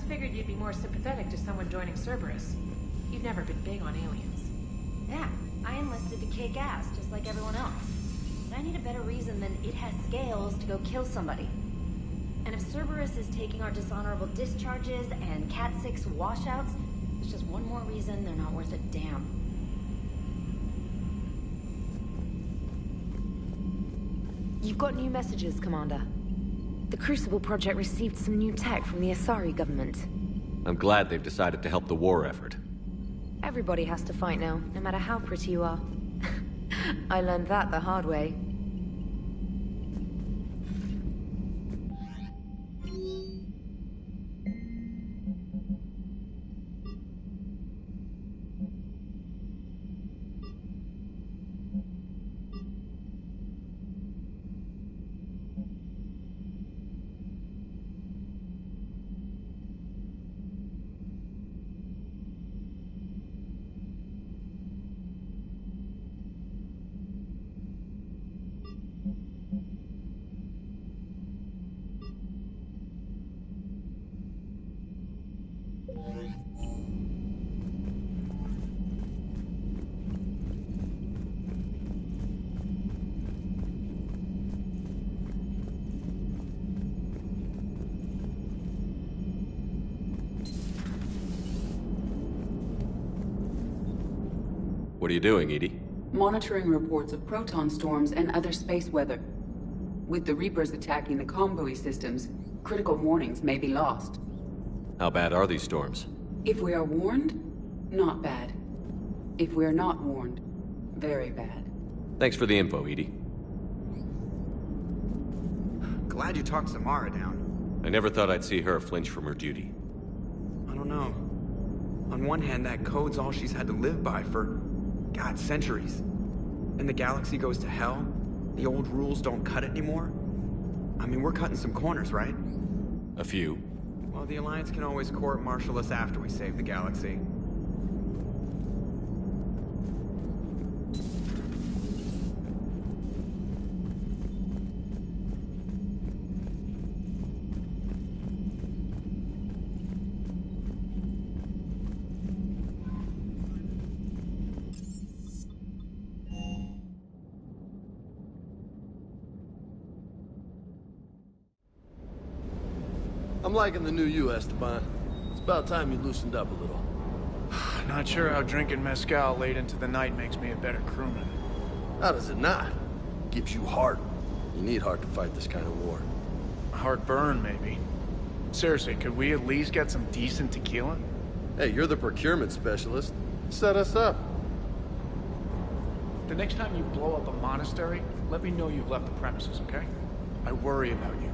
Figured you'd be more sympathetic to someone joining Cerberus. You've never been big on aliens. Yeah, I enlisted to kick ass, just like everyone else. But I need a better reason than it has scales to go kill somebody. And if Cerberus is taking our dishonorable discharges and Cat 6 washouts, it's just one more reason they're not worth a damn. You've got new messages, Commander. The Crucible Project received some new tech from the Asari government. I'm glad they've decided to help the war effort. Everybody has to fight now, no matter how pretty you are. I learned that the hard way. What are you doing, EDI? Monitoring reports of proton storms and other space weather. With the Reapers attacking the comm buoy systems, critical warnings may be lost. How bad are these storms? If we are warned, not bad. If we are not warned, very bad. Thanks for the info, EDI. Glad you talked Samara down. I never thought I'd see her flinch from her duty. I don't know. On one hand, that code's all she's had to live by for, God, centuries. And the galaxy goes to hell? The old rules don't cut it anymore? I mean, we're cutting some corners, right? A few. Well, the Alliance can always court-martial us after we save the galaxy. I'm liking the new you, Esteban. It's about time you loosened up a little. Not sure how drinking mezcal late into the night makes me a better crewman. How does it not? Gives you heart. You need heart to fight this kind of war. Heartburn, maybe. Seriously, could we at least get some decent tequila? Hey, you're the procurement specialist. Set us up. The next time you blow up a monastery, let me know you've left the premises, okay? I worry about you.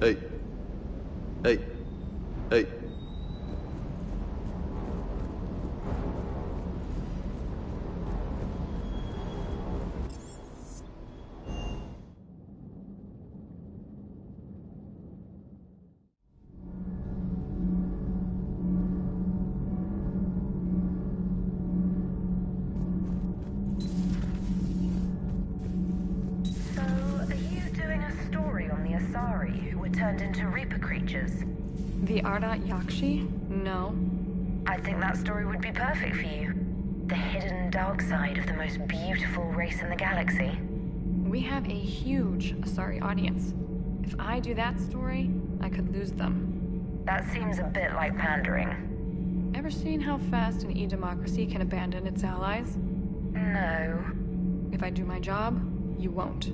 Hey. Hey. Hey. Turned into Reaper creatures. The Ardat Yakshi? No. I think that story would be perfect for you. The hidden dark side of the most beautiful race in the galaxy. We have a huge Asari audience. If I do that story, I could lose them. That seems a bit like pandering. Ever seen how fast an e-democracy can abandon its allies? No. If I do my job, you won't.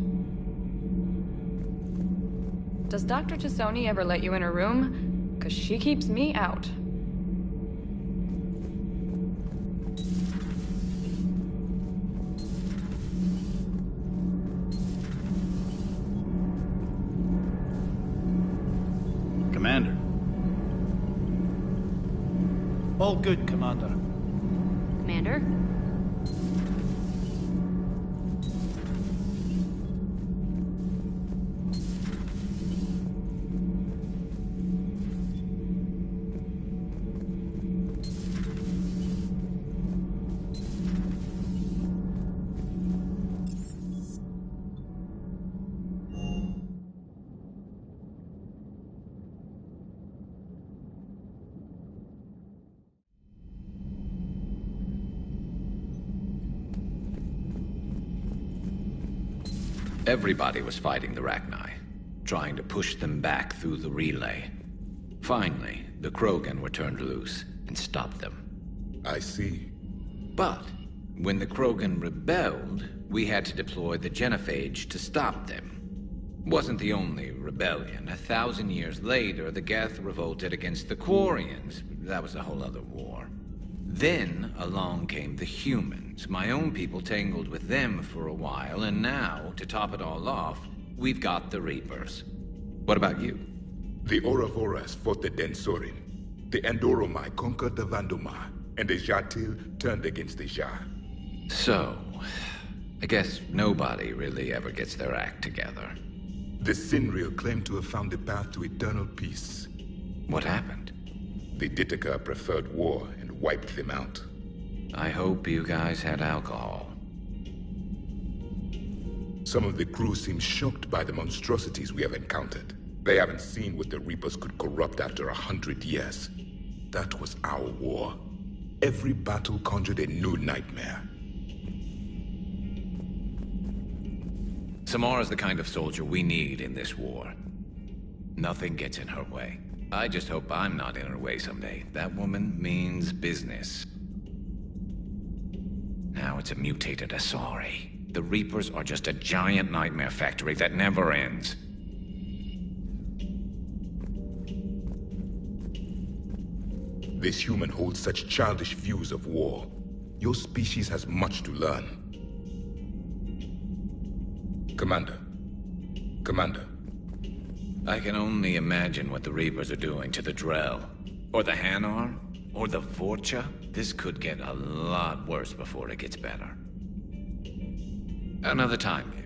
Does Dr. Tassoni ever let you in her room? 'Cause she keeps me out. Commander. All good, Commander. Commander? Everybody was fighting the Rachni, trying to push them back through the relay. Finally, the Krogan were turned loose and stopped them. I see. But when the Krogan rebelled, we had to deploy the Genophage to stop them. Wasn't the only rebellion. 1,000 years later, the Geth revolted against the Quarians. That was a whole other war. Then along came the humans. My own people tangled with them for a while, and now, to top it all off, we've got the Reapers. What about you? The Ouroboros fought the Densorin. The Andoromai conquered the Vandomar, and the Jatil turned against the Jah. So, I guess nobody really ever gets their act together. The Sinriel claimed to have found the path to eternal peace. What happened? The Ditaka preferred war and wiped them out. I hope you guys had alcohol. Some of the crew seem shocked by the monstrosities we have encountered. They haven't seen what the Reapers could corrupt after 100 years. That was our war. Every battle conjured a new nightmare. Samara's the kind of soldier we need in this war. Nothing gets in her way. I just hope I'm not in her way someday. That woman means business. Now it's a mutated Asari. The Reapers are just a giant nightmare factory that never ends. This human holds such childish views of war. Your species has much to learn. Commander. Commander. I can only imagine what the Reapers are doing to the Drell. Or the Hanar. Or the Vorcha. This could get a lot worse before it gets better. Another time, maybe.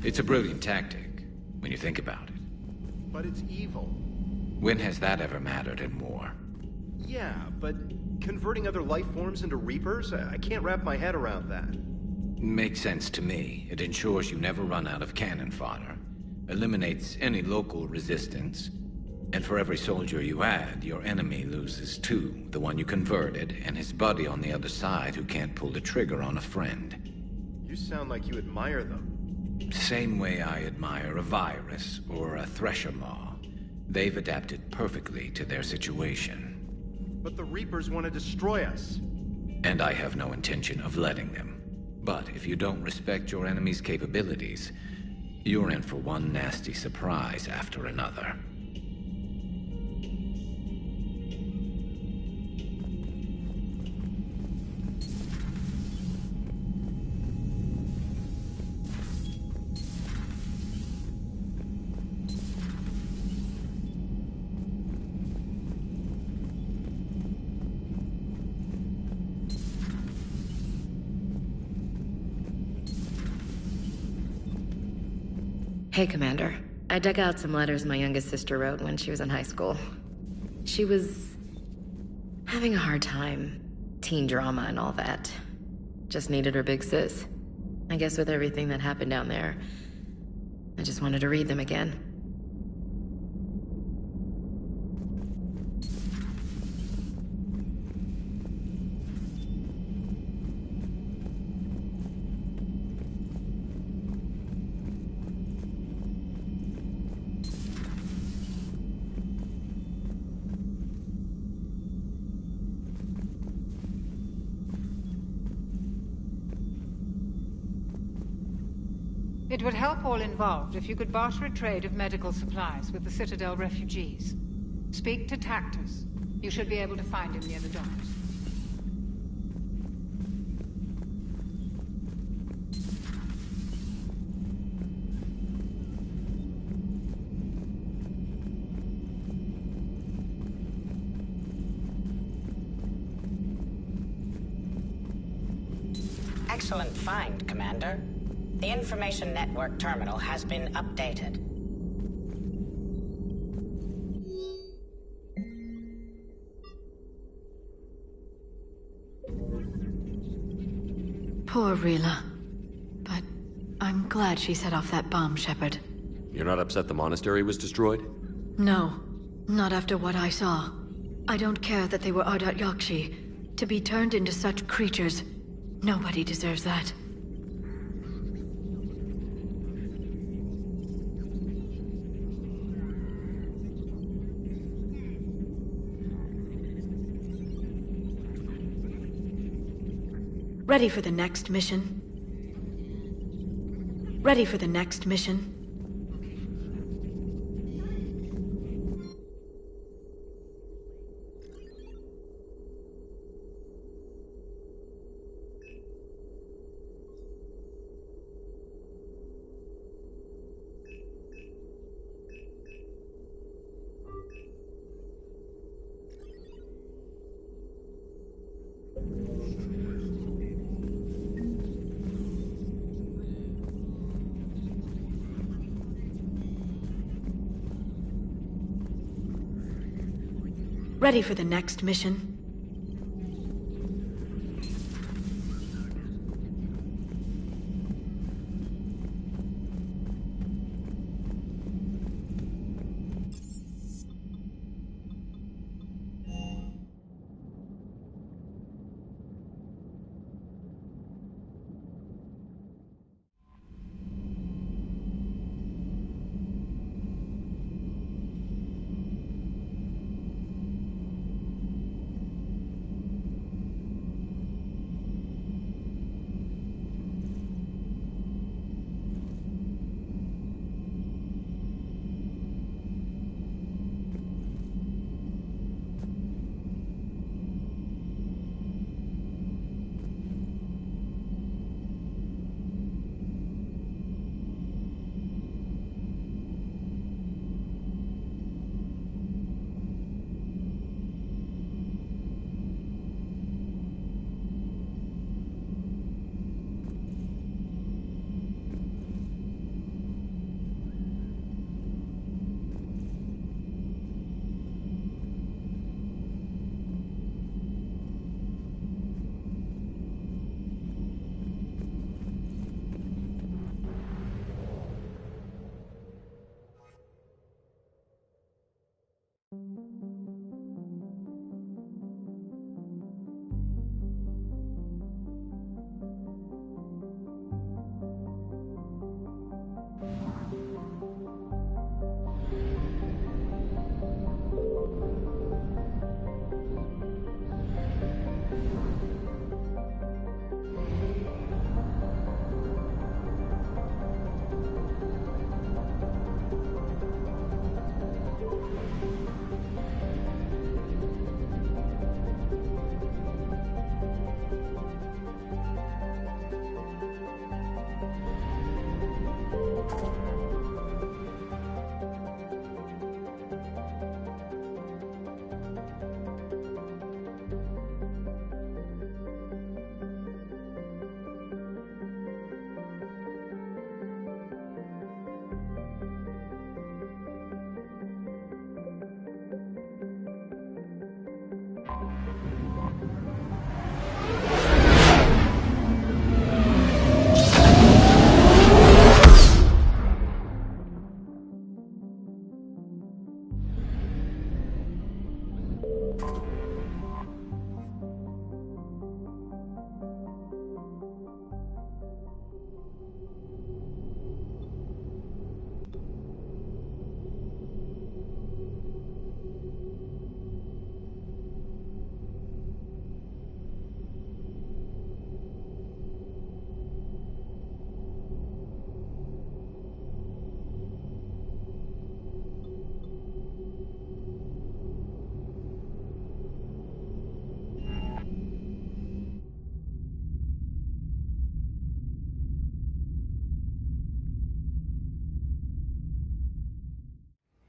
It's a brilliant tactic, when you think about it. but it's evil. When has that ever mattered in war? Yeah, but converting other life forms into Reapers? I can't wrap my head around that. Makes sense to me. It ensures you never run out of cannon fodder. Eliminates any local resistance. And for every soldier you add, your enemy loses two. The one you converted, and his buddy on the other side who can't pull the trigger on a friend. You sound like you admire them. Same way I admire a virus or a thresher maw. They've adapted perfectly to their situation. But the Reapers want to destroy us. And I have no intention of letting them. But if you don't respect your enemy's capabilities, you're in for one nasty surprise after another. Hey, Commander. I dug out some letters my youngest sister wrote when she was in high school. She was having a hard time. Teen drama and all that. Just needed her big sis. I guess with everything that happened down there, I just wanted to read them again. It would help all involved if you could barter a trade of medical supplies with the Citadel refugees. Speak to Tactus. You should be able to find him near the docks. Excellent find, Commander. The Information Network terminal has been updated. Poor Rila. But I'm glad she set off that bomb, Shepard. You're not upset the monastery was destroyed? No, not after what I saw. I don't care that they were Ardat Yakshi. To be turned into such creatures, nobody deserves that. Ready for the next mission? Ready for the next mission? Ready for the next mission?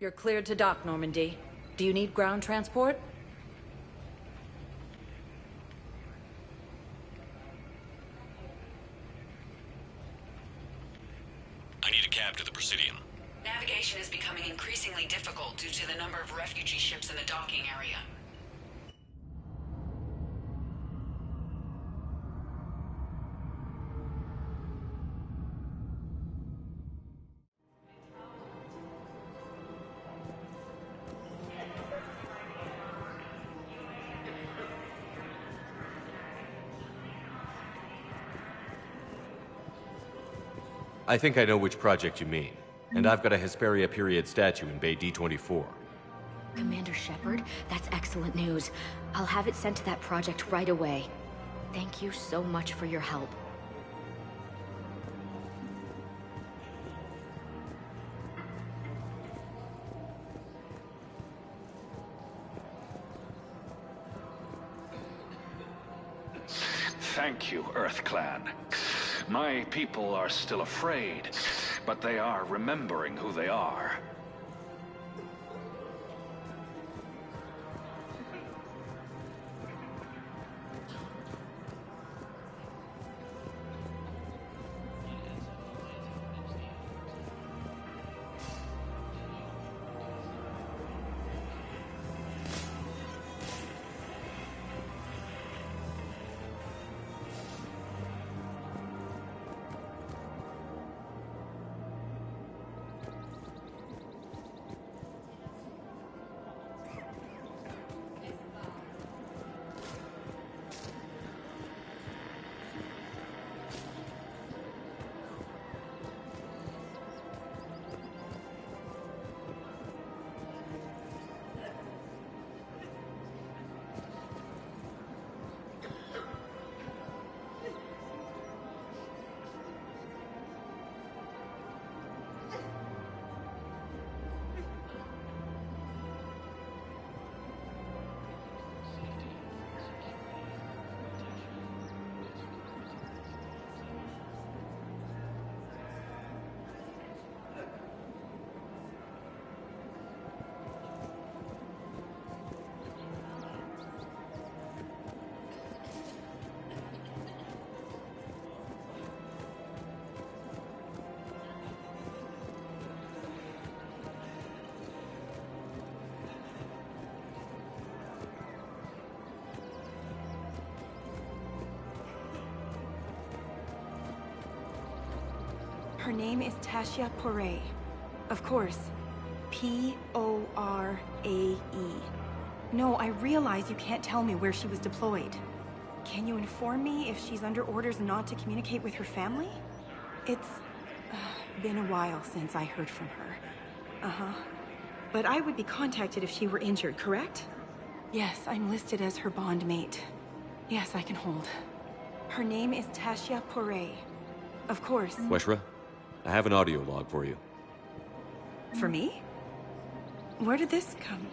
You're cleared to dock, Normandy. Do you need ground transport? I need a cab to the Presidium. Navigation is becoming increasingly difficult due to the number of refugee ships in the docking area. I think I know which project you mean. And I've got a Hesperia period statue in Bay D24. Commander Shepard, that's excellent news. I'll have it sent to that project right away. Thank you so much for your help. Thank you, EarthClan. My people are still afraid, but they are remembering who they are. Her name is Tasha Poray. Of course. P-O-R-A-E. No, I realize you can't tell me where she was deployed. Can you inform me if she's under orders not to communicate with her family? It's been a while since I heard from her. Uh-huh. But I would be contacted if she were injured, correct? Yes, I'm listed as her bond mate. Yes, I can hold. Her name is Tasha Poray. Of course. Weshra, I have an audio log for you. For me? Where did this come?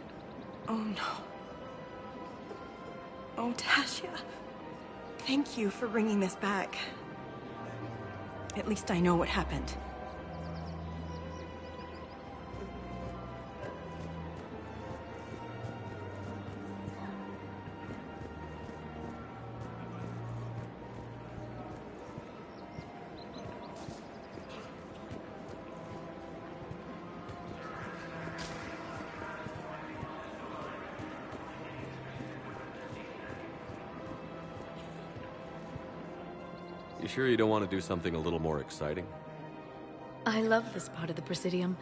Oh no. Oh, Tasha. Thank you for bringing this back. At least I know what happened. You sure you don't want to do something a little more exciting? I love this part of the Presidium.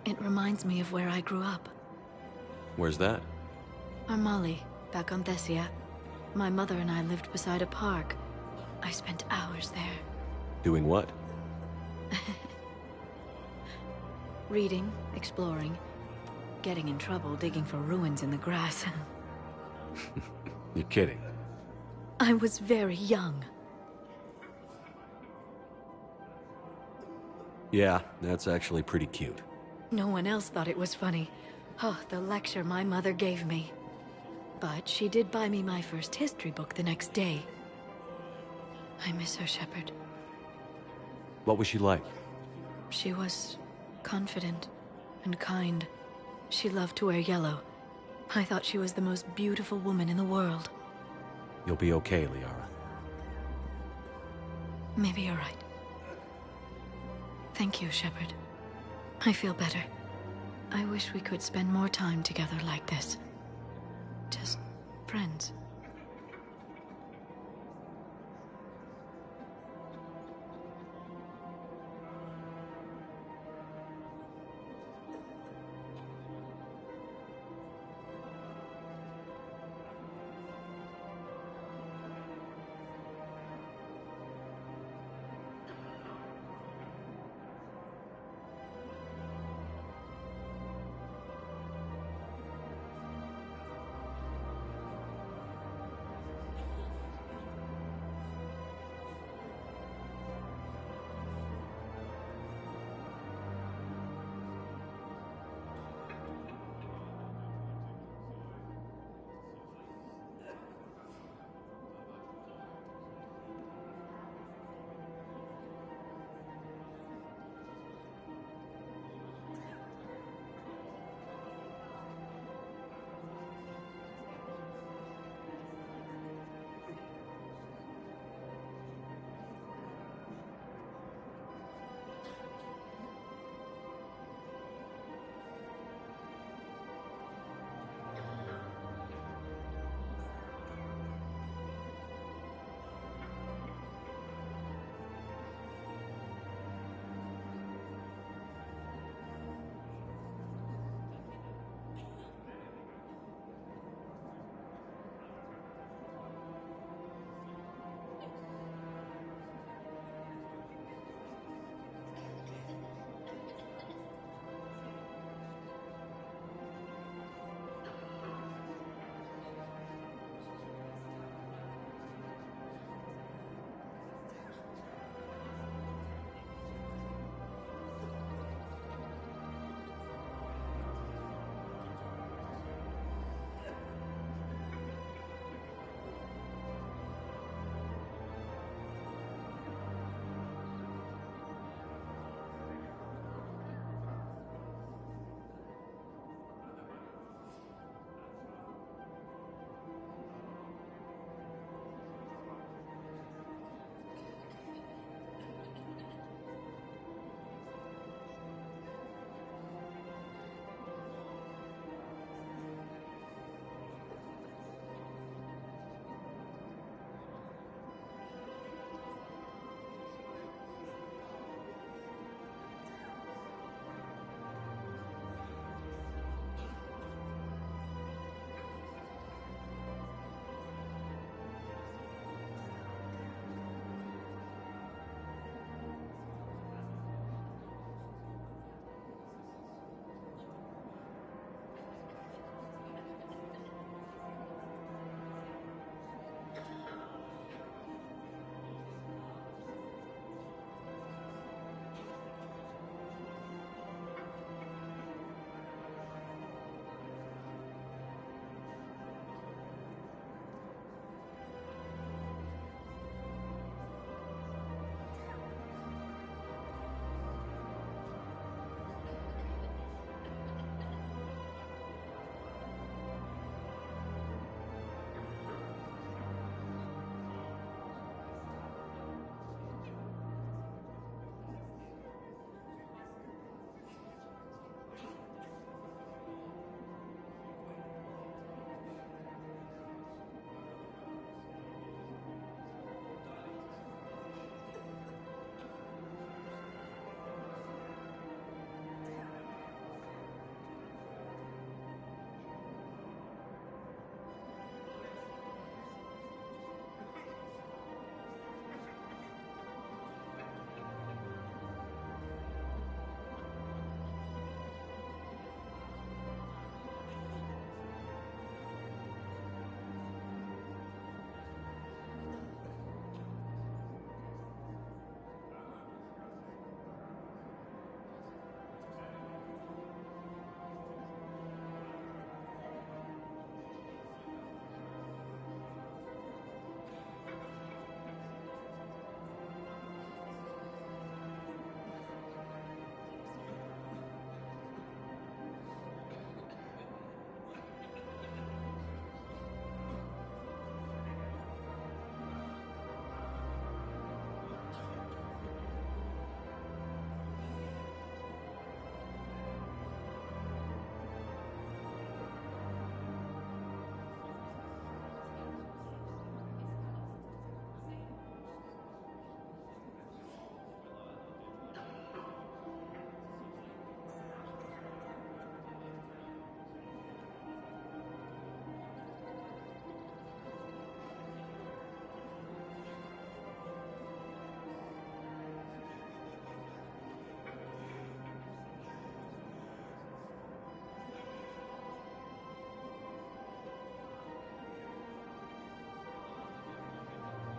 It reminds me of where I grew up. Where's that? Armali, back on Thessia. My mother and I lived beside a park. I spent hours there. Doing what? Reading, exploring, getting in trouble digging for ruins in the grass. You're kidding. I was very young. Yeah, that's actually pretty cute. No one else thought it was funny. Oh, the lecture my mother gave me. But she did buy me my first history book the next day. I miss her, Shepard. What was she like? She was confident and kind. She loved to wear yellow. I thought she was the most beautiful woman in the world. You'll be okay, Liara. Maybe you're right. Thank you, Shepard. I feel better. I wish we could spend more time together like this. Just friends.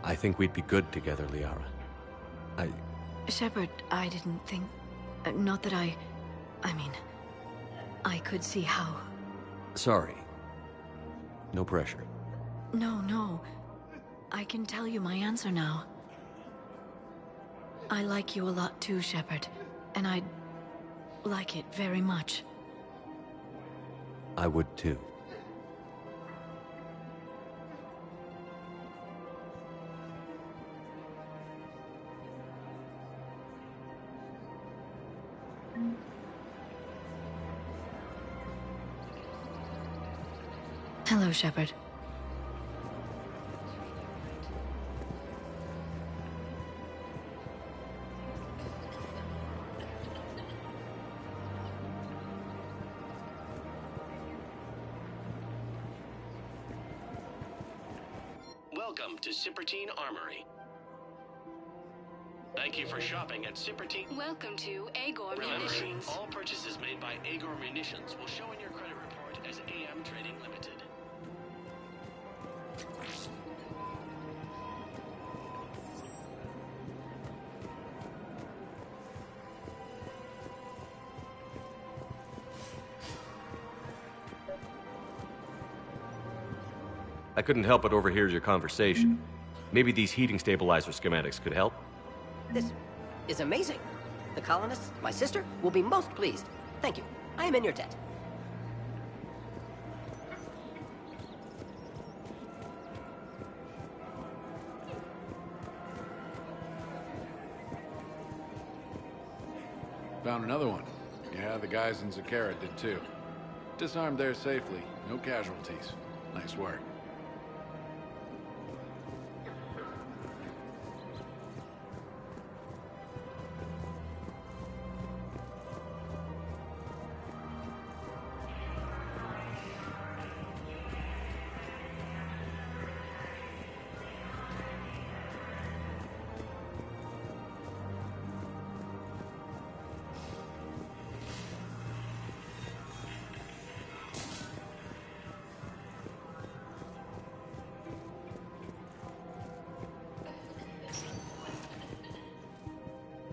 I think we'd be good together, Liara. Shepard, I didn't think... not that I mean... I could see how... Sorry. No pressure. No. I can tell you my answer now. I like you a lot too, Shepard. And I'd like it very much. I would too. Hello, Shepard. Welcome to Sippertine Armory. Thank you for shopping at Sippertine. Welcome to Agor Munitions. All purchases made by Agor Munitions will show in your credit report as AM Trading Limited. I couldn't help but overhear your conversation. Maybe these heating stabilizer schematics could help? This is amazing. The colonists, my sister, will be most pleased. Thank you. I am in your debt. Found another one. Yeah, the guys in Zakara did too. Disarmed there safely. No casualties. Nice work.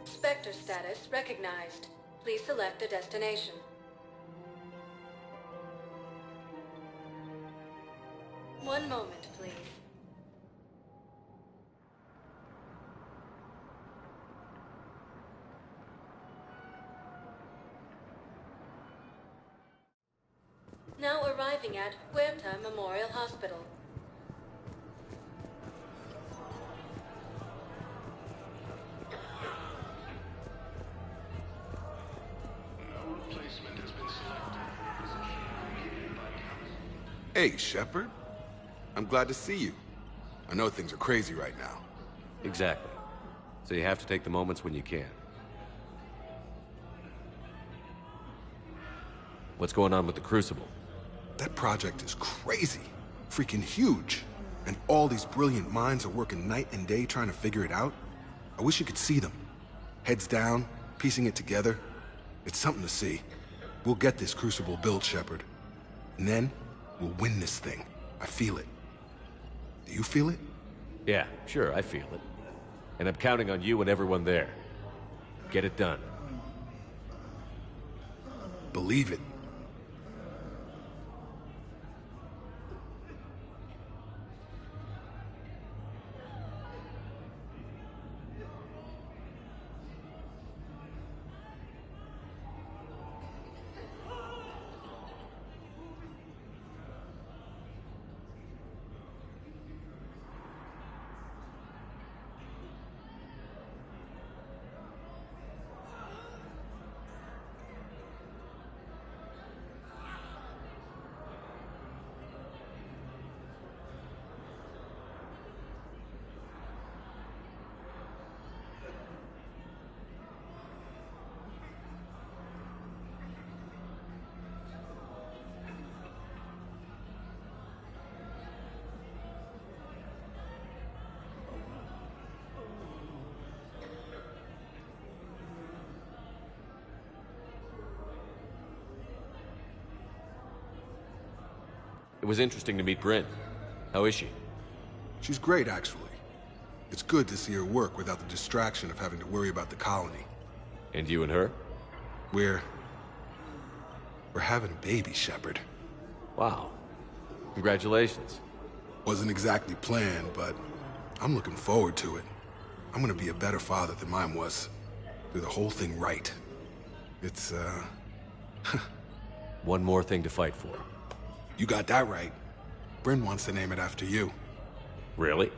Spectre status recognized. Please select a destination. One moment, please. Now arriving at Huerta Memorial Hospital. Hey, Shepard. I'm glad to see you. I know things are crazy right now. Exactly. So you have to take the moments when you can. What's going on with the Crucible? That project is crazy. Freaking huge. And all these brilliant minds are working night and day trying to figure it out. I wish you could see them. Heads down, piecing it together. It's something to see. We'll get this Crucible built, Shepard. And then, we'll win this thing. I feel it. Do you feel it? Yeah, sure, I feel it. And I'm counting on you and everyone there. Get it done. Believe it. It was interesting to meet Bryn. How is she? She's great, actually. It's good to see her work without the distraction of having to worry about the colony. And you and her? We're having a baby, Shepard. Wow. Congratulations. Wasn't exactly planned, but I'm looking forward to it. I'm gonna be a better father than mine was. Do the whole thing right. It's, One more thing to fight for. You got that right. Bryn wants to name it after you. Really?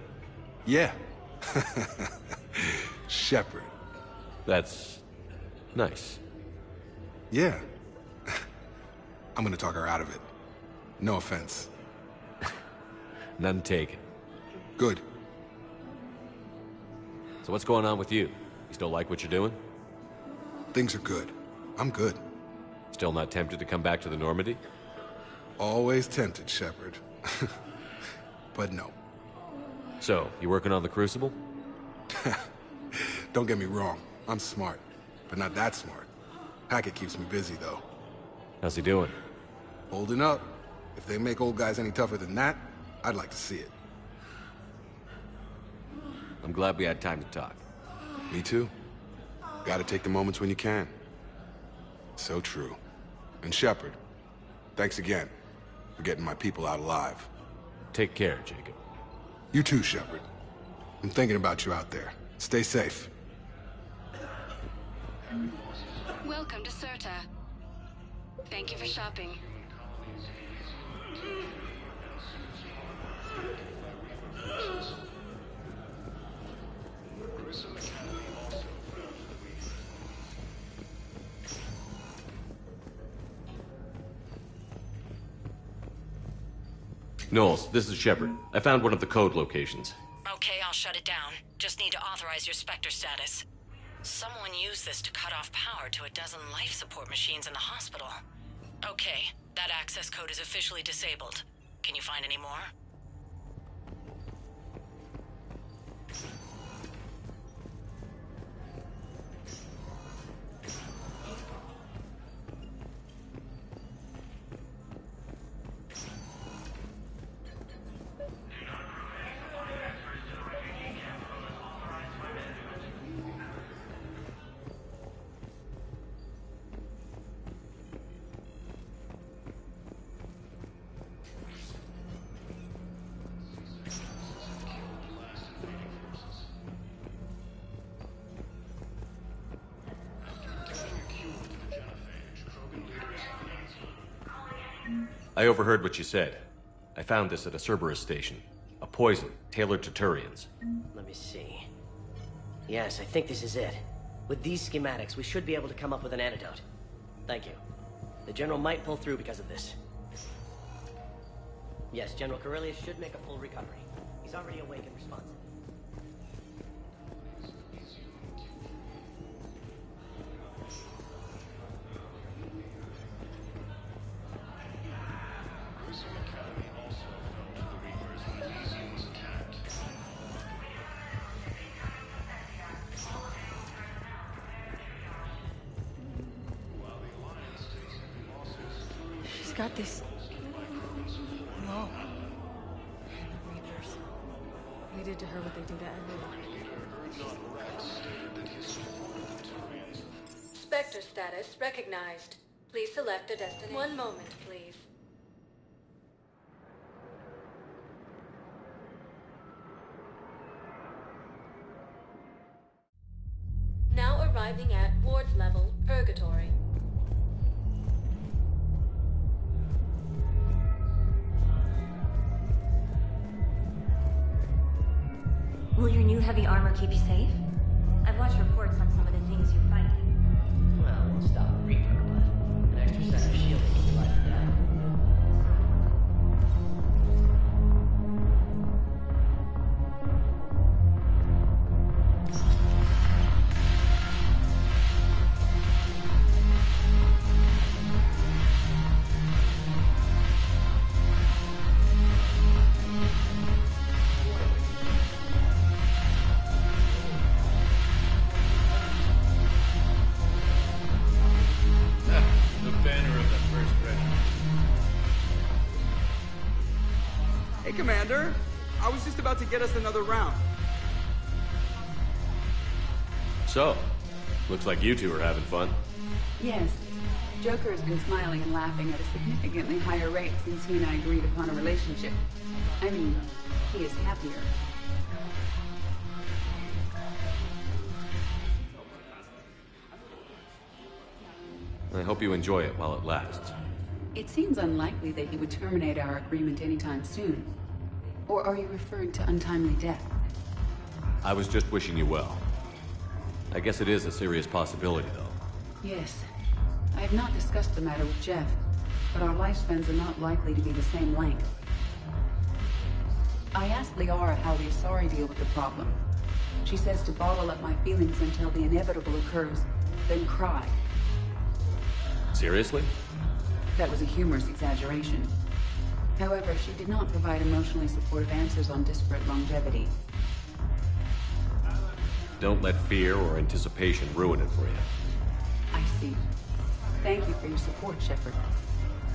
Yeah. Shepard. That's... nice. Yeah. I'm gonna talk her out of it. No offense. None taken. Good. So what's going on with you? You still like what you're doing? Things are good. I'm good. Still not tempted to come back to the Normandy? Always tempted, Shepard. But no. So, you working on the Crucible? Don't get me wrong. I'm smart. But not that smart. Hackett keeps me busy, though. How's he doing? Holding up. If they make old guys any tougher than that, I'd like to see it. I'm glad we had time to talk. Me too. Gotta take the moments when you can. So true. And Shepard, thanks again for getting my people out alive. Take care, Jacob. You too, Shepard. I'm thinking about you out there. Stay safe. Welcome to Serta. Thank you for shopping. Knowles, this is Shepard. I found one of the code locations. Okay, I'll shut it down. Just need to authorize your Spectre status. Someone used this to cut off power to a dozen life support machines in the hospital. Okay, that access code is officially disabled. Can you find any more? I overheard what you said. I found this at a Cerberus station. A poison, tailored to Turians. Let me see. Yes, I think this is it. With these schematics, we should be able to come up with an antidote. Thank you. The General might pull through because of this. Yes, General Corellius should make a full recovery. He's already awake and responsive. Got this. No. The Reapers. They did to her what they do to everyone. Spectre status recognized. Please select a destination. One moment, please. Now arriving at Ward's level, Purgatory. Will your new heavy armor keep you safe? I've watched reports on some of the things you fight. Well, it won't stop a Reaper, but an extra set of shielding is like that. Commander, I was just about to get us another round. So, looks like you two are having fun. Yes. Joker has been smiling and laughing at a significantly higher rate since he and I agreed upon a relationship. I mean, he is happier. I hope you enjoy it while it lasts. It seems unlikely that he would terminate our agreement anytime soon. Or are you referring to untimely death? I was just wishing you well. I guess it is a serious possibility, though. Yes. I have not discussed the matter with Jeff, but our lifespans are not likely to be the same length. I asked Liara how the Asari deal with the problem. She says to bottle up my feelings until the inevitable occurs, then cry. Seriously? That was a humorous exaggeration. However, she did not provide emotionally supportive answers on disparate longevity. Don't let fear or anticipation ruin it for you. I see. Thank you for your support, Shepard.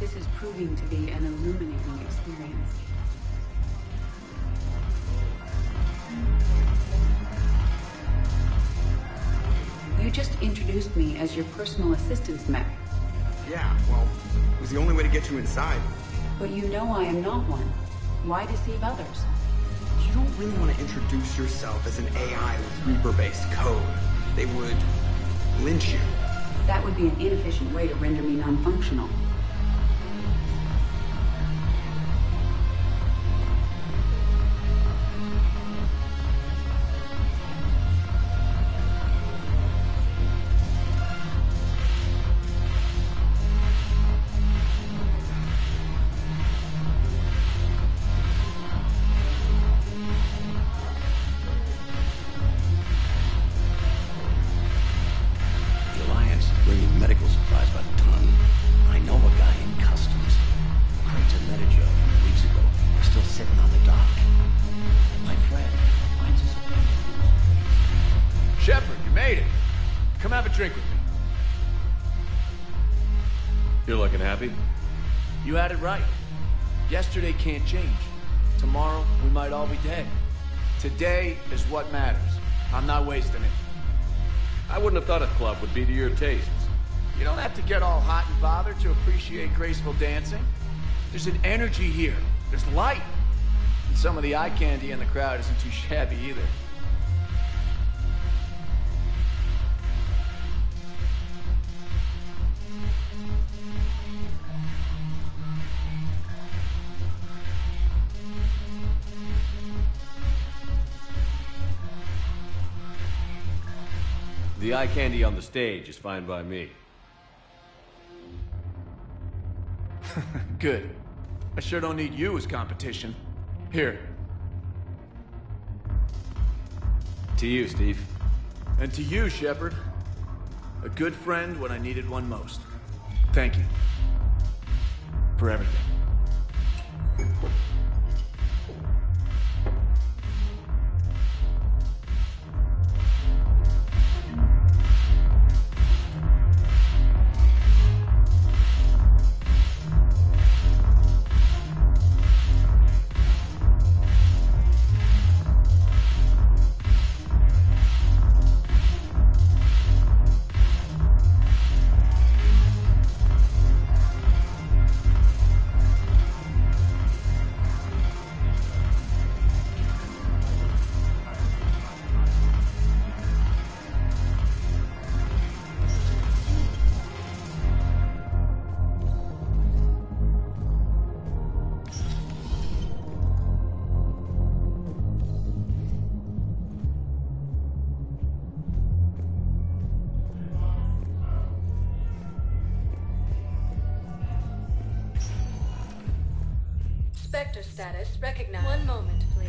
This is proving to be an illuminating experience. You just introduced me as your personal assistance mech. Yeah, well, it was the only way to get you inside. But you know I am not one. Why deceive others? You don't really want to introduce yourself as an AI with Reaper-based code. They would lynch you. That would be an inefficient way to render me non-functional. Drink with me. You're looking happy? You had it right. Yesterday can't change. Tomorrow, we might all be dead. Today is what matters. I'm not wasting it. I wouldn't have thought a club would be to your tastes. You don't have to get all hot and bothered to appreciate graceful dancing. There's an energy here. There's light. And some of the eye candy in the crowd isn't too shabby either. The eye candy on the stage is fine by me. Good. I sure don't need you as competition. Here. To you, Steve. And to you, Shepard. A good friend when I needed one most. Thank you. For everything. Spectre status recognized. One moment, please.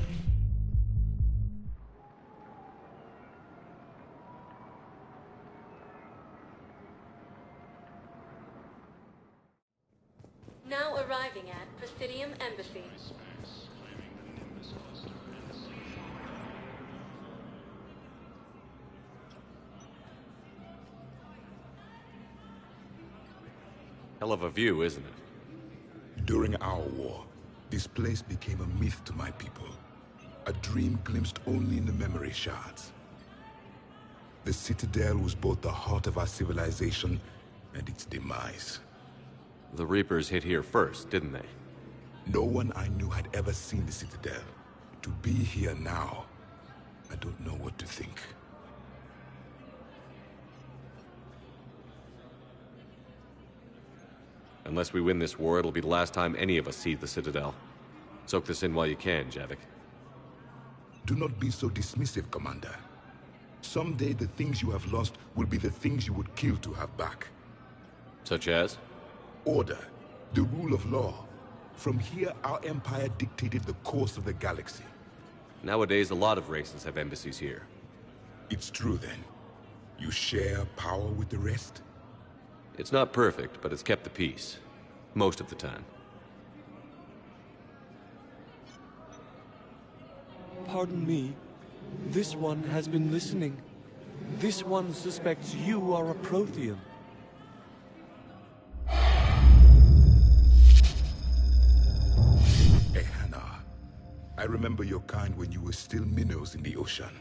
Now arriving at Presidium Embassy. Hell of a view, isn't it? During our war, this place became a myth to my people. A dream glimpsed only in the memory shards. The Citadel was both the heart of our civilization and its demise. The Reapers hit here first, didn't they? No one I knew had ever seen the Citadel. To be here now, I don't know what to think. Unless we win this war, it'll be the last time any of us see the Citadel. Soak this in while you can, Javik. Do not be so dismissive, Commander. Someday the things you have lost will be the things you would kill to have back. Such as? Order, the rule of law. From here, our empire dictated the course of the galaxy. Nowadays, a lot of races have embassies here. It's true, then. You share power with the rest? It's not perfect, but it's kept the peace. Most of the time. Pardon me. This one has been listening. This one suspects you are a Prothean. Ehana. I remember your kind when you were still minnows in the ocean.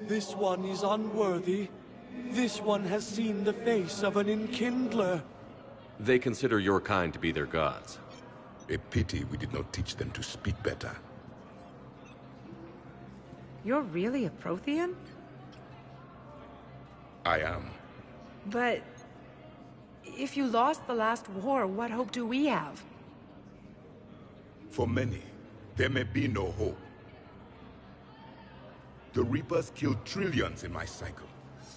This one is unworthy. This one has seen the face of an Enkindler. They consider your kind to be their gods. A pity we did not teach them to speak better. You're really a Prothean? I am. But... if you lost the last war, what hope do we have? For many, there may be no hope. The Reapers killed trillions in my cycle.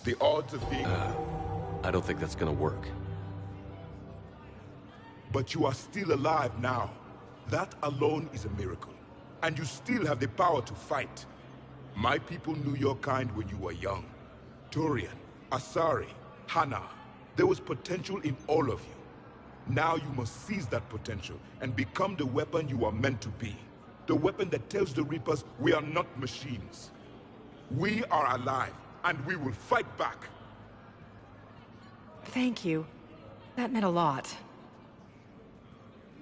The odds of being... I don't think that's gonna work. But you are still alive now. That alone is a miracle. And you still have the power to fight. My people knew your kind when you were young. Turian, Asari, Hana. There was potential in all of you. Now you must seize that potential and become the weapon you are meant to be. The weapon that tells the Reapers we are not machines. We are alive, and we will fight back. Thank you. That meant a lot.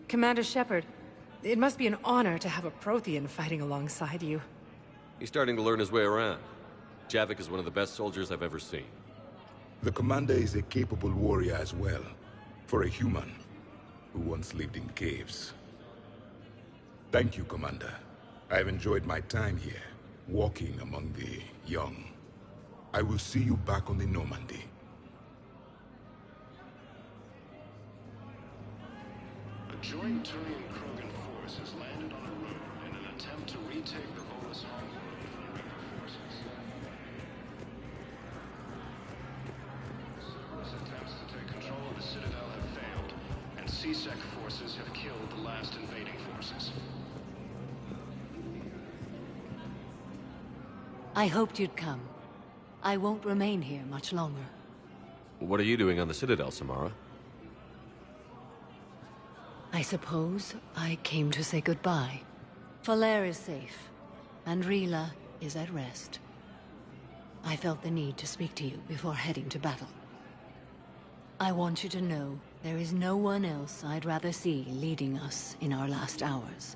Commander Shepard, it must be an honor to have a Prothean fighting alongside you. He's starting to learn his way around. Javik is one of the best soldiers I've ever seen. The Commander is a capable warrior as well. For a human who once lived in caves. Thank you, Commander. I've enjoyed my time here, walking among the young. I will see you back on the Normandy. A joint Turian-Krogan force has landed on a road in an attempt to retake the Volus homeworld from Reaper forces. Cerberus attempts to take control of the Citadel have failed, and C-Sec forces have killed the last invading forces. I hoped you'd come. I won't remain here much longer. What are you doing on the Citadel, Samara? I suppose I came to say goodbye. Falere is safe, and Rila is at rest. I felt the need to speak to you before heading to battle. I want you to know there is no one else I'd rather see leading us in our last hours.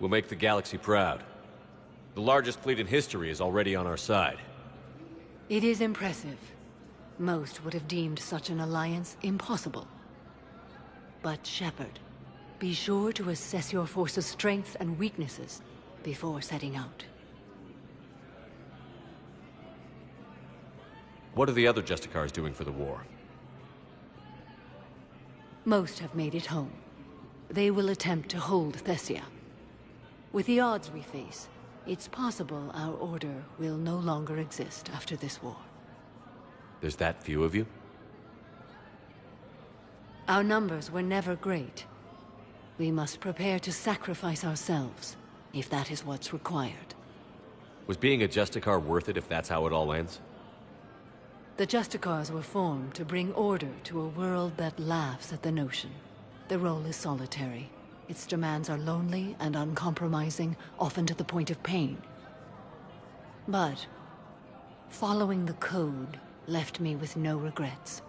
We'll make the galaxy proud. The largest fleet in history is already on our side. It is impressive. Most would have deemed such an alliance impossible. But Shepard, be sure to assess your force's strengths and weaknesses before setting out. What are the other Justicars doing for the war? Most have made it home. They will attempt to hold Thessia. With the odds we face, it's possible our order will no longer exist after this war. There's that few of you? Our numbers were never great. We must prepare to sacrifice ourselves, if that is what's required. Was being a Justicar worth it if that's how it all ends? The Justicars were formed to bring order to a world that laughs at the notion. The role is solitary. Its demands are lonely and uncompromising, often to the point of pain. But following the code left me with no regrets.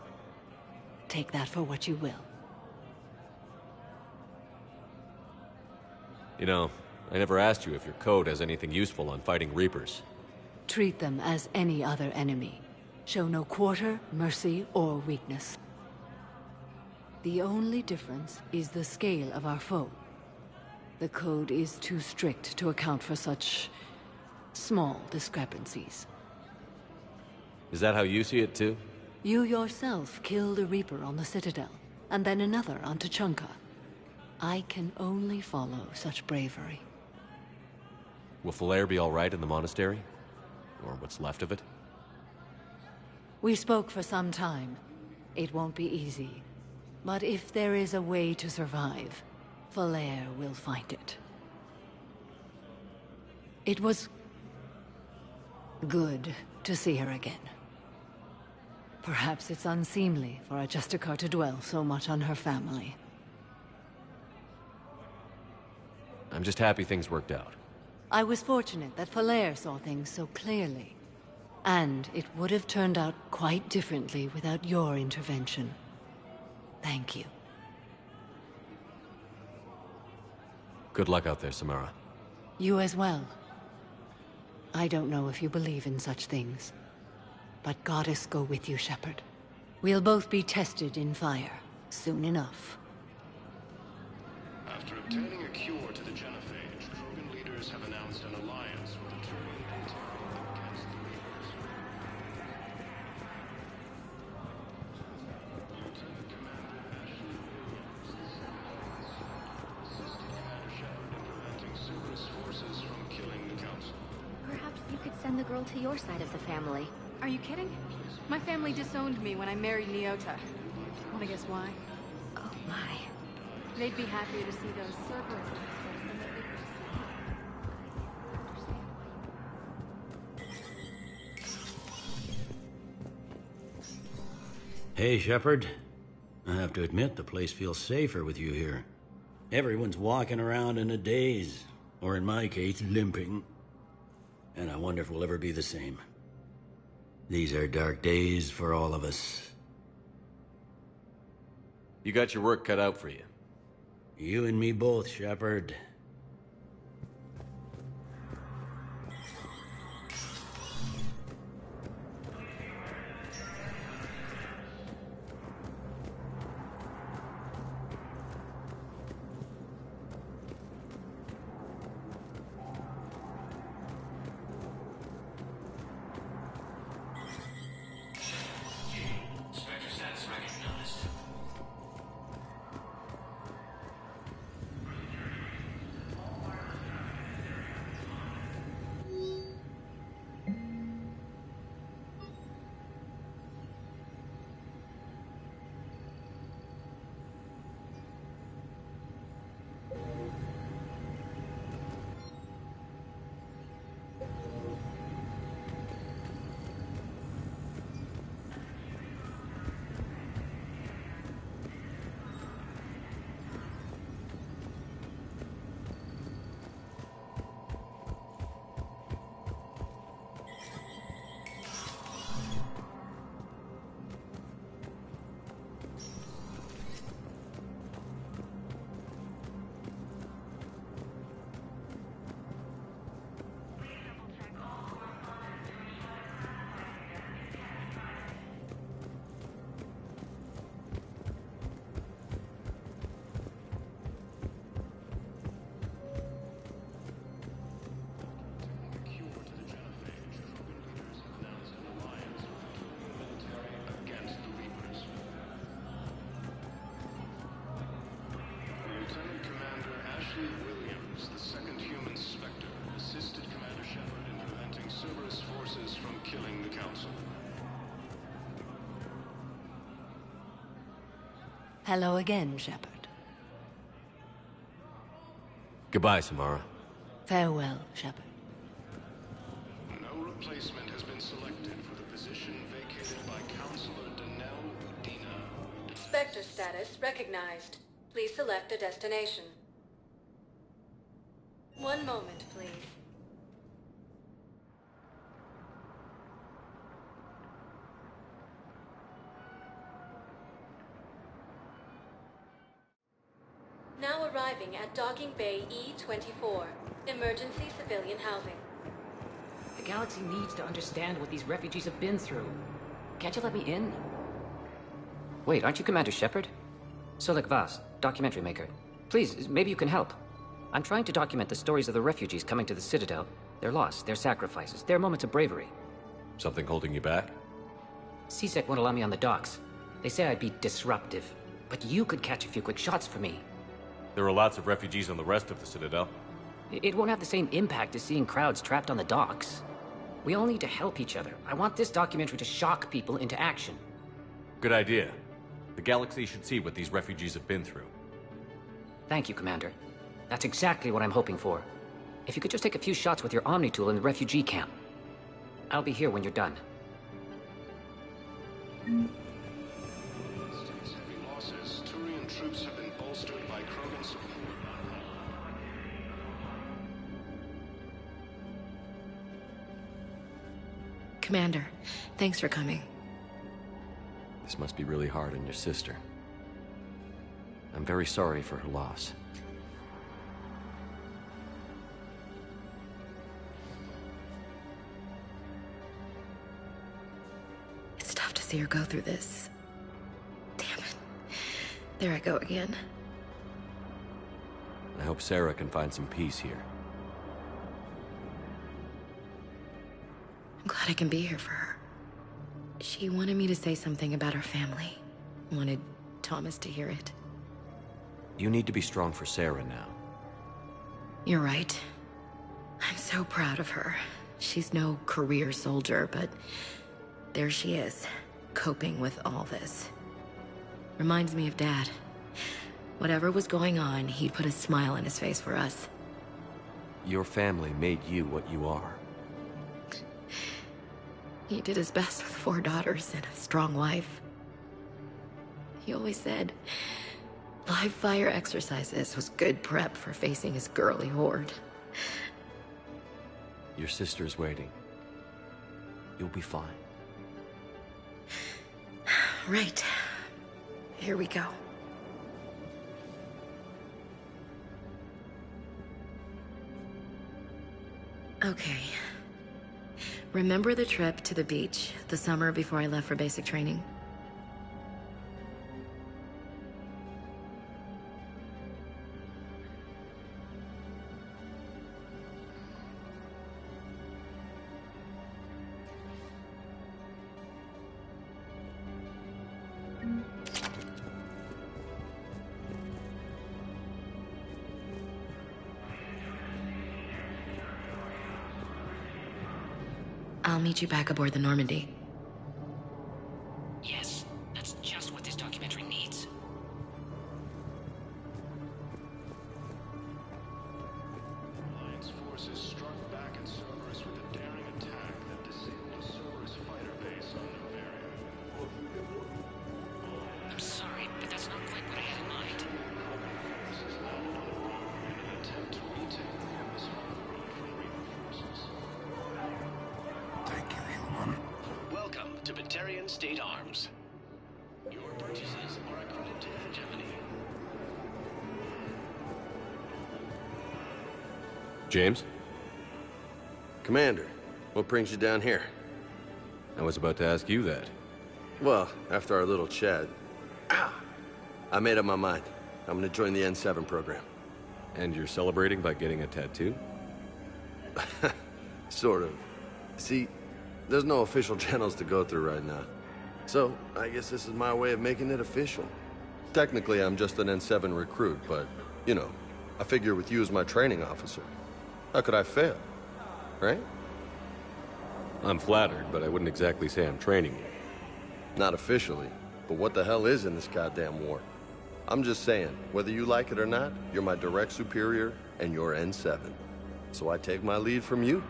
Take that for what you will. You know, I never asked you if your code has anything useful on fighting Reapers. Treat them as any other enemy. Show no quarter, mercy, or weakness. The only difference is the scale of our foe. The code is too strict to account for such small discrepancies. Is that how you see it too? You yourself killed a Reaper on the Citadel, and then another on Tuchanka. I can only follow such bravery. Will Falere be all right in the monastery? Or what's left of it? We spoke for some time. It won't be easy. But if there is a way to survive, Falere will find it. It was good to see her again. Perhaps it's unseemly for a Justicar to dwell so much on her family. I'm just happy things worked out. I was fortunate that Falere saw things so clearly. And it would have turned out quite differently without your intervention. Thank you. Good luck out there, Samara. You as well. I don't know if you believe in such things, but Goddess go with you, Shepard. We'll both be tested in fire, soon enough. After obtaining a cure to the genophage, Krogan leaders have announced an alliance with the Turian Empire against the Reapers. Lieutenant Commander Ashley Williams, the assisted Commander Shepard in preventing Cerberus forces from killing the Council. Perhaps you could send the girl to your side of the family. Are you kidding? My family disowned me when I married Nyota. Wanna guess why? Oh my. They'd be happier to see those Cerberus assholes than the Reapers. Hey, Shepard. I have to admit, the place feels safer with you here. Everyone's walking around in a daze, or in my case, limping. And I wonder if we'll ever be the same. These are dark days for all of us. You got your work cut out for you. You and me both, Shepard. Williams, the second human Spectre, assisted Commander Shepard in preventing Cerberus forces from killing the Council. Hello again, Shepard. Goodbye, Samara. Farewell, Shepard. No replacement has been selected for the position vacated by Counselor Danelle Udina. Spectre status recognized. Please select a destination. One moment, please. now arriving at Docking Bay E-24, emergency civilian housing. The galaxy needs to understand what these refugees have been through. Can't you let me in? Wait, aren't you Commander Shepard? Solik Vaz, documentary maker. Please, maybe you can help. I'm trying to document the stories of the refugees coming to the Citadel. Their loss, their sacrifices, their moments of bravery. Something holding you back? CSEC won't allow me on the docks. They say I'd be disruptive. But you could catch a few quick shots for me. There are lots of refugees on the rest of the Citadel. It won't have the same impact as seeing crowds trapped on the docks. We all need to help each other. I want this documentary to shock people into action. Good idea. The galaxy should see what these refugees have been through. Thank you, Commander. That's exactly what I'm hoping for. If you could just take a few shots with your Omni tool in the refugee camp. I'll be here when you're done. States heavy losses. Turian troops have been bolstered by Krogan support. Commander, thanks for coming. This must be really hard on your sister. I'm very sorry for her loss. It's tough to see her go through this. Damn it. There I go again. I hope Sarah can find some peace here. I'm glad I can be here for her. She wanted me to say something about her family. Wanted Thomas to hear it. You need to be strong for Sarah now. You're right. I'm so proud of her. She's no career soldier, but there she is, coping with all this. Reminds me of Dad. Whatever was going on, he'd put a smile on his face for us. Your family made you what you are. He did his best with 4 daughters and a strong wife. He always said live fire exercises was good prep for facing his girly horde. Your sister's waiting. You'll be fine. Right. Here we go. Okay. Remember the trip to the beach, the summer before I left for basic training? I'll meet you back aboard the Normandy. Yes, that's just what this documentary needs. Alliance forces struck back at Cerberus with a daring attack that disabled a Cerberus fighter base on Novaria. I'm sorry, but that's not quite what I had in mind. This is now in an attempt to retake the Nimbus Harbor from Reaper forces. Thank you, human. Welcome to Batarian State Arms. Your purchases are a credit to Hegemony. James? Commander, what brings you down here? I was about to ask you that. Well, after our little chat, I made up my mind. I'm gonna join the N7 program. And you're celebrating by getting a tattoo? Sort of. See, there's no official channels to go through right now. So, I guess this is my way of making it official. Technically, I'm just an N7 recruit, but, you know, I figure with you as my training officer, how could I fail? Right? I'm flattered, but I wouldn't exactly say I'm training you. Not officially, but what the hell is in this goddamn war? I'm just saying, whether you like it or not, you're my direct superior, and you're N7. So I take my lead from you.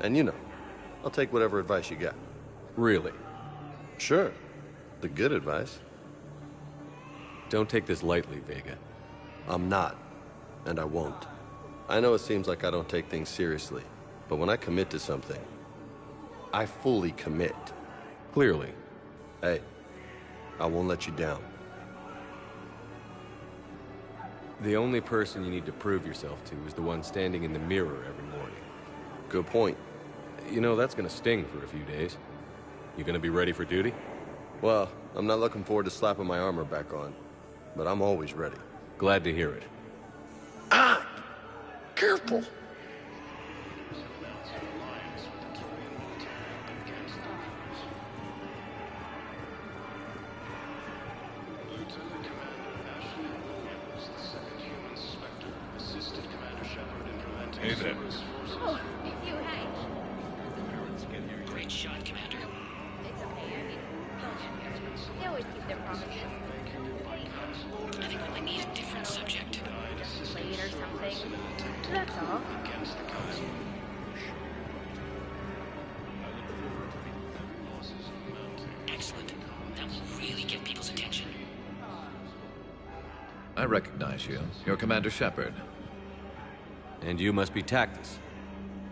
And you know, I'll take whatever advice you got. Really? Sure. The good advice. Don't take this lightly, Vega. I'm not. And I won't. I know it seems like I don't take things seriously, but when I commit to something, I fully commit. Clearly. Hey, I won't let you down. The only person you need to prove yourself to is the one standing in the mirror every morning. Good point. You know, that's gonna sting for a few days. You gonna be ready for duty? Well, I'm not looking forward to slapping my armor back on, but I'm always ready. Glad to hear it. Ah! Careful! Hey there. Oh, it's you, hey. Great shot, Commander. It's okay, I mean, they always keep their promises. I think we might need a different subject. Late or something. That's all. Excellent. That will really get people's attention. I recognize you. You're Commander Shepard. And you must be Tactus.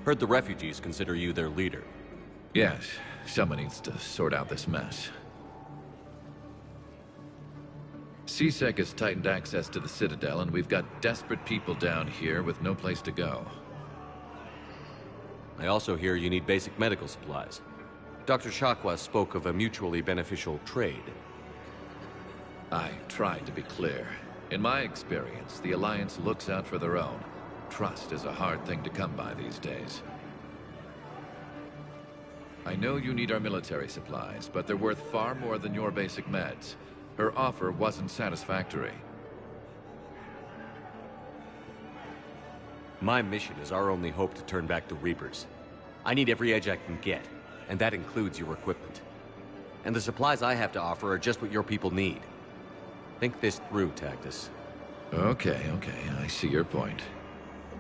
Heard the refugees consider you their leader. Yes, someone needs to sort out this mess. C-Sec has tightened access to the Citadel, and we've got desperate people down here with no place to go. I also hear you need basic medical supplies. Dr. Shakwa spoke of a mutually beneficial trade. I tried to be clear. In my experience, the Alliance looks out for their own. Trust is a hard thing to come by these days. I know you need our military supplies, but they're worth far more than your basic meds. Her offer wasn't satisfactory. My mission is our only hope to turn back the Reapers. I need every edge I can get, and that includes your equipment. And the supplies I have to offer are just what your people need. Think this through, Tactus. Okay, I see your point.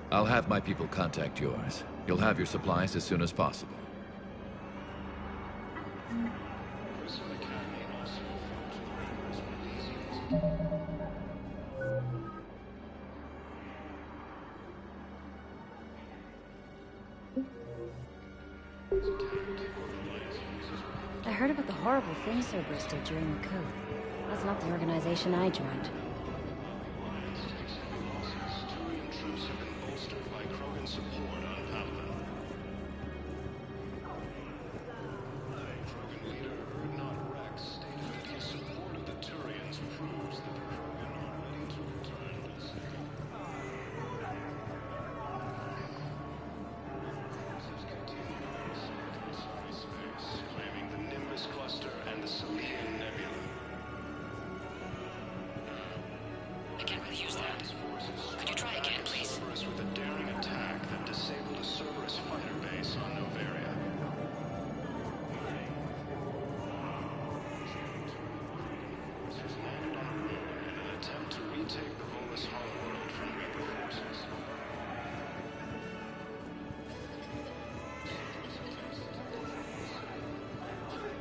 I'll have my people contact yours. You'll have your supplies as soon as possible. I heard about the horrible things Cerberus did during the coup. That's not the organization I joined.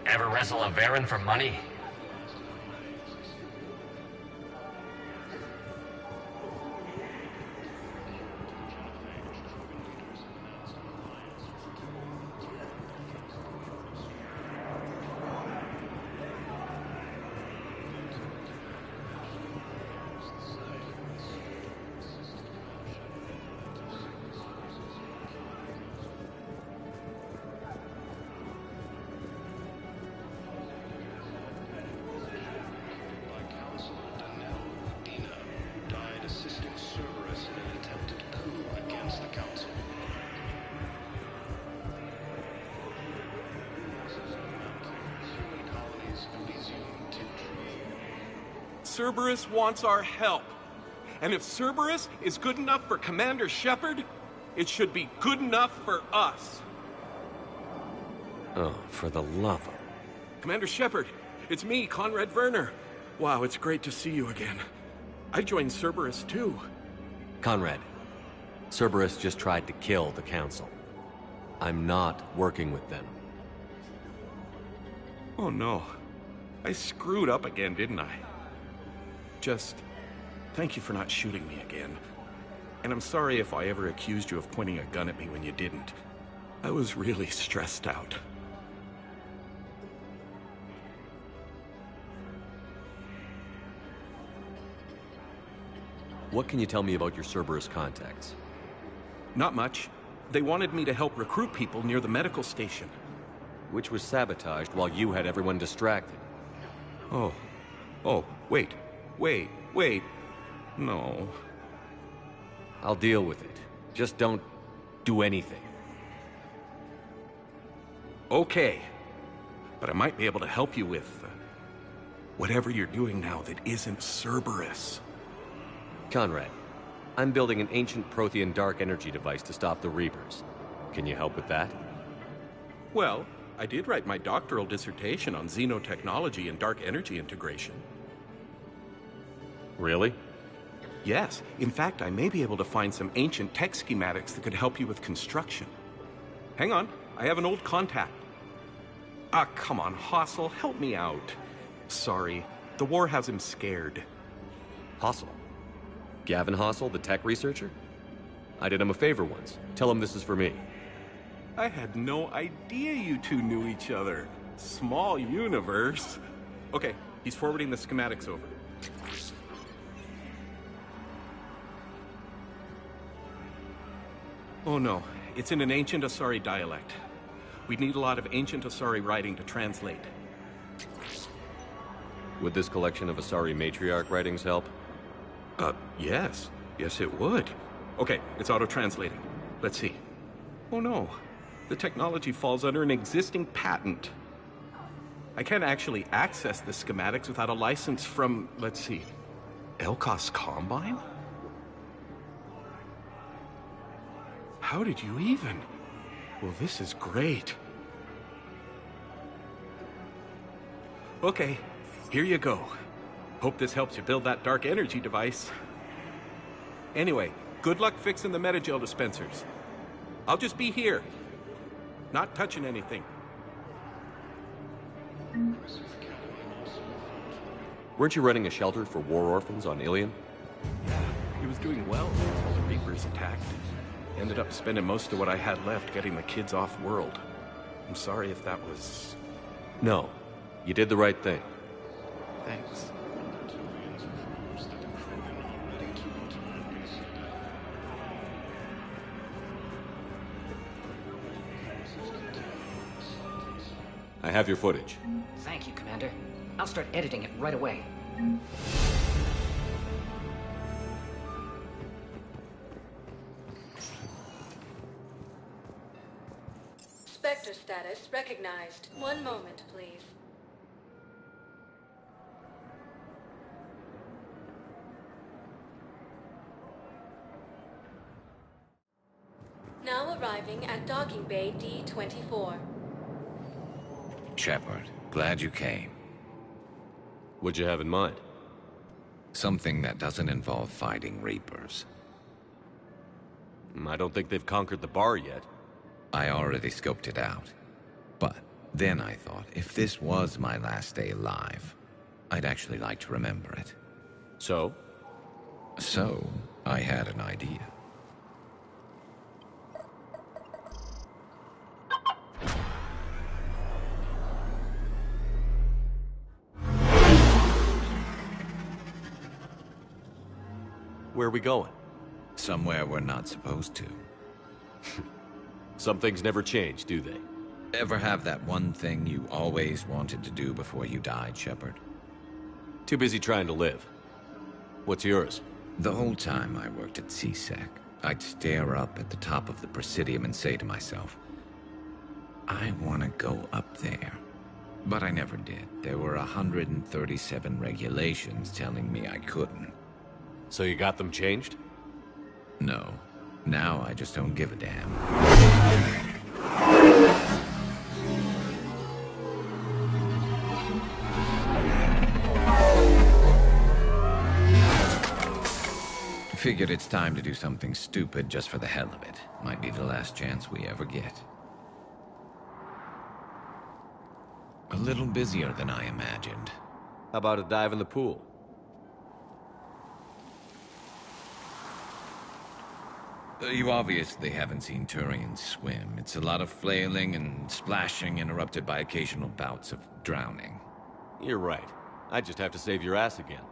Ever wrestle a Varen for money? Cerberus wants our help. And if Cerberus is good enough for Commander Shepard, it should be good enough for us. Oh, for the love of... Commander Shepard, it's me, Conrad Werner. Wow, it's great to see you again. I joined Cerberus too. Conrad, Cerberus just tried to kill the Council. I'm not working with them. Oh no. I screwed up again, didn't I? Just thank you for not shooting me again. And I'm sorry if I ever accused you of pointing a gun at me when you didn't. I was really stressed out. What can you tell me about your Cerberus contacts? Not much. They wanted me to help recruit people near the medical station. Which was sabotaged while you had everyone distracted. Oh, wait. No. I'll deal with it. Just don't do anything. Okay. But I might be able to help you with whatever you're doing now that isn't Cerberus. Conrad, I'm building an ancient Prothean dark energy device to stop the Reapers. Can you help with that? Well, I did write my doctoral dissertation on xenotechnology and dark energy integration. Really? Yes. In fact, I may be able to find some ancient tech schematics that could help you with construction. Hang on, I have an old contact. Ah, come on, Hossel, help me out. Sorry, the war has him scared. Hossel? Gavin Hossel, the tech researcher? I did him a favor once. Tell him this is for me. I had no idea you two knew each other. Small universe. Okay, he's forwarding the schematics over. Oh no, it's in an ancient Asari dialect. We'd need a lot of ancient Asari writing to translate. Would this collection of Asari matriarch writings help? Yes. Yes, it would. Okay, it's auto-translating. Let's see. Oh no, the technology falls under an existing patent. I can't actually access the schematics without a license from, let's see, Elkos Combine? How did you even? Well, this is great. Okay, here you go. Hope this helps you build that dark energy device. Anyway, good luck fixing the Metagel dispensers. I'll just be here. Not touching anything. Weren't you running a shelter for war orphans on Ilion? Yeah, he was doing well until the Reapers attacked. Ended up spending most of what I had left getting the kids off-world. I'm sorry if that was... No, you did the right thing. Thanks. I have your footage. Thank you, Commander. I'll start editing it right away. Spectre status recognized. One moment, please. Now arriving at Docking Bay D-24. Shepard, glad you came. What'd you have in mind? Something that doesn't involve fighting Reapers. I don't think they've conquered the bar yet. I already scoped it out. But then I thought, if this was my last day alive, I'd actually like to remember it. So? So, I had an idea. Where are we going? Somewhere we're not supposed to. Some things never change, do they? Ever have that one thing you always wanted to do before you died, Shepard? Too busy trying to live. What's yours? The whole time I worked at CSEC, I'd stare up at the top of the Presidium and say to myself, I want to go up there. But I never did. There were 137 regulations telling me I couldn't. So you got them changed? No. Now I just don't give a damn. Figured it's time to do something stupid just for the hell of it. Might be the last chance we ever get. A little busier than I imagined. How about a dive in the pool? You obviously haven't seen Turians swim. It's a lot of flailing and splashing interrupted by occasional bouts of drowning. You're right. I just have to save your ass again.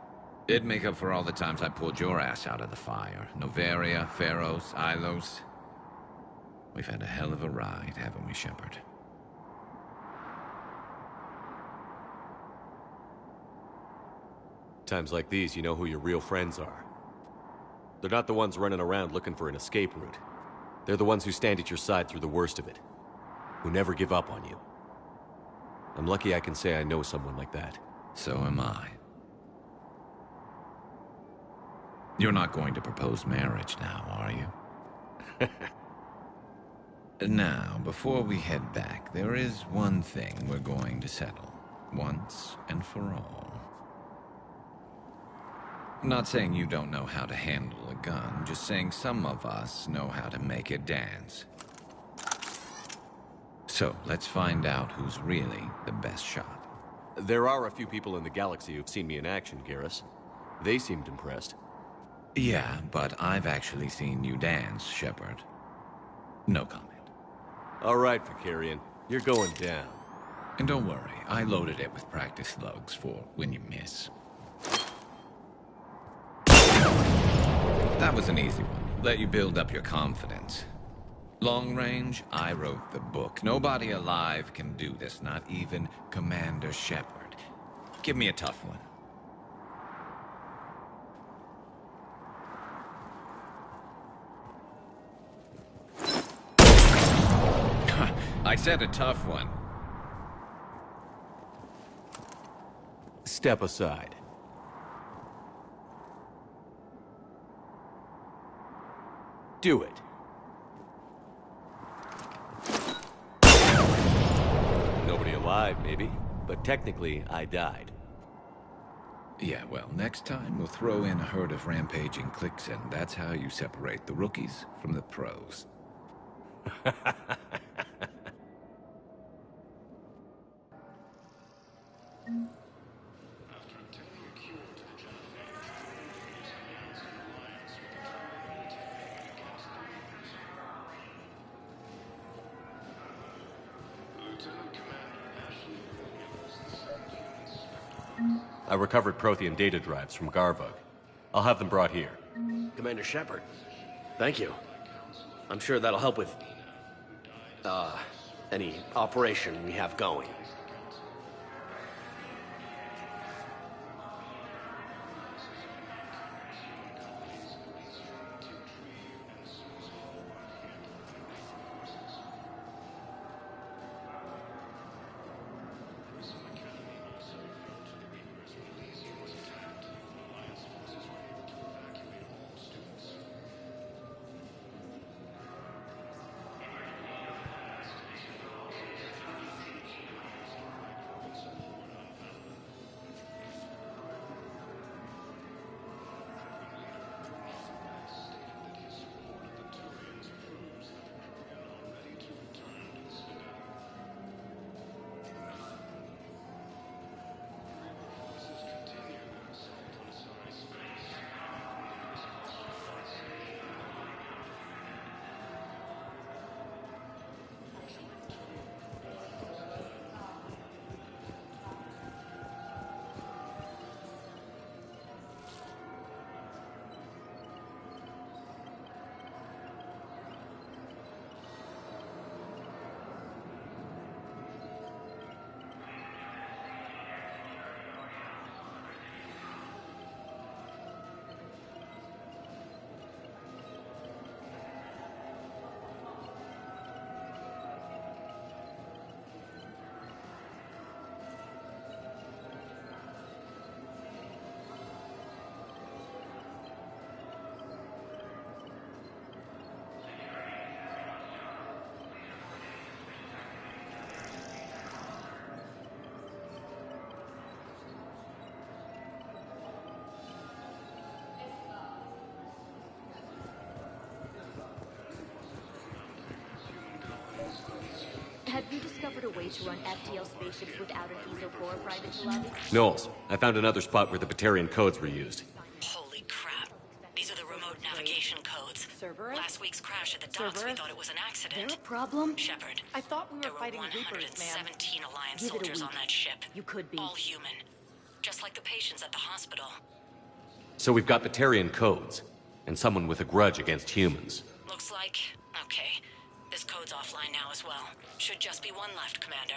It'd make up for all the times I pulled your ass out of the fire. Noveria, Pharos, Ilos. We've had a hell of a ride, haven't we, Shepard? Times like these, you know who your real friends are. They're not the ones running around looking for an escape route. They're the ones who stand at your side through the worst of it. Who never give up on you. I'm lucky I can say I know someone like that. So am I. You're not going to propose marriage now, are you? Now, before we head back, there is one thing we're going to settle. Once and for all. I'm not saying you don't know how to handle a gun, just saying some of us know how to make it dance. So, let's find out who's really the best shot. There are a few people in the galaxy who've seen me in action, Garrus. They seemed impressed. Yeah, but I've actually seen you dance, Shepard. No comment. All right, Vakarian. You're going down. And don't worry, I loaded it with practice slugs for when you miss. That was an easy one. Let you build up your confidence. Long range, I wrote the book. Nobody alive can do this, not even Commander Shepard. Give me a tough one. I said a tough one. Step aside. Do it. Nobody alive, maybe. But technically, I died. Yeah, well, next time we'll throw in a herd of rampaging cliques, and that's how you separate the rookies from the pros. I recovered Prothean data drives from Garvug. I'll have them brought here. Commander Shepard, thank you. I'm sure that'll help with, any operation we have going. Have you discovered a way to run FTL spaceships without an ESO core private to lobby? Knowles, I found another spot where the Batarian codes were used. Holy crap. These are the remote navigation codes. Cerberus? Last week's crash at the docks, we Cerberus? thought it was an accident. There a problem? Shepard, I thought we there were were fighting Reapers, man. 117 Alliance Give it a soldiers on week. that ship. You could be. All human. Just like the patients at the hospital. So we've got Batarian codes, and someone with a grudge against humans. Looks like... okay. This code's offline now as well. Should just be one left, Commander.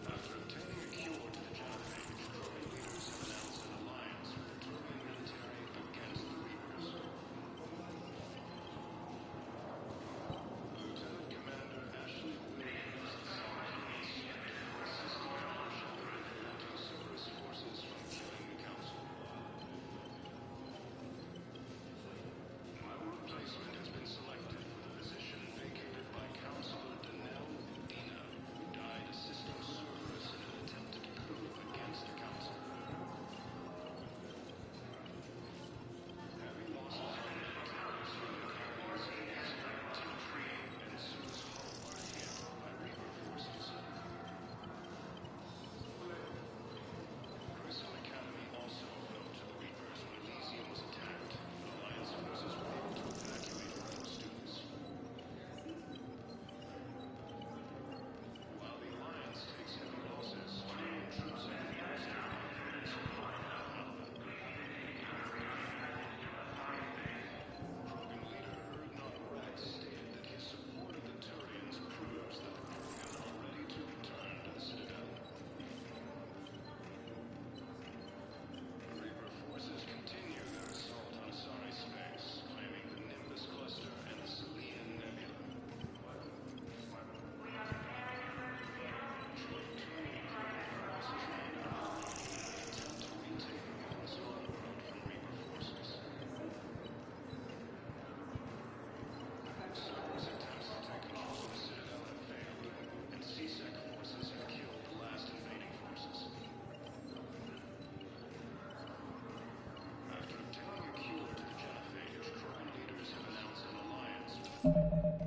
After obtaining a cure to the genophage, current leaders have announced an alliance.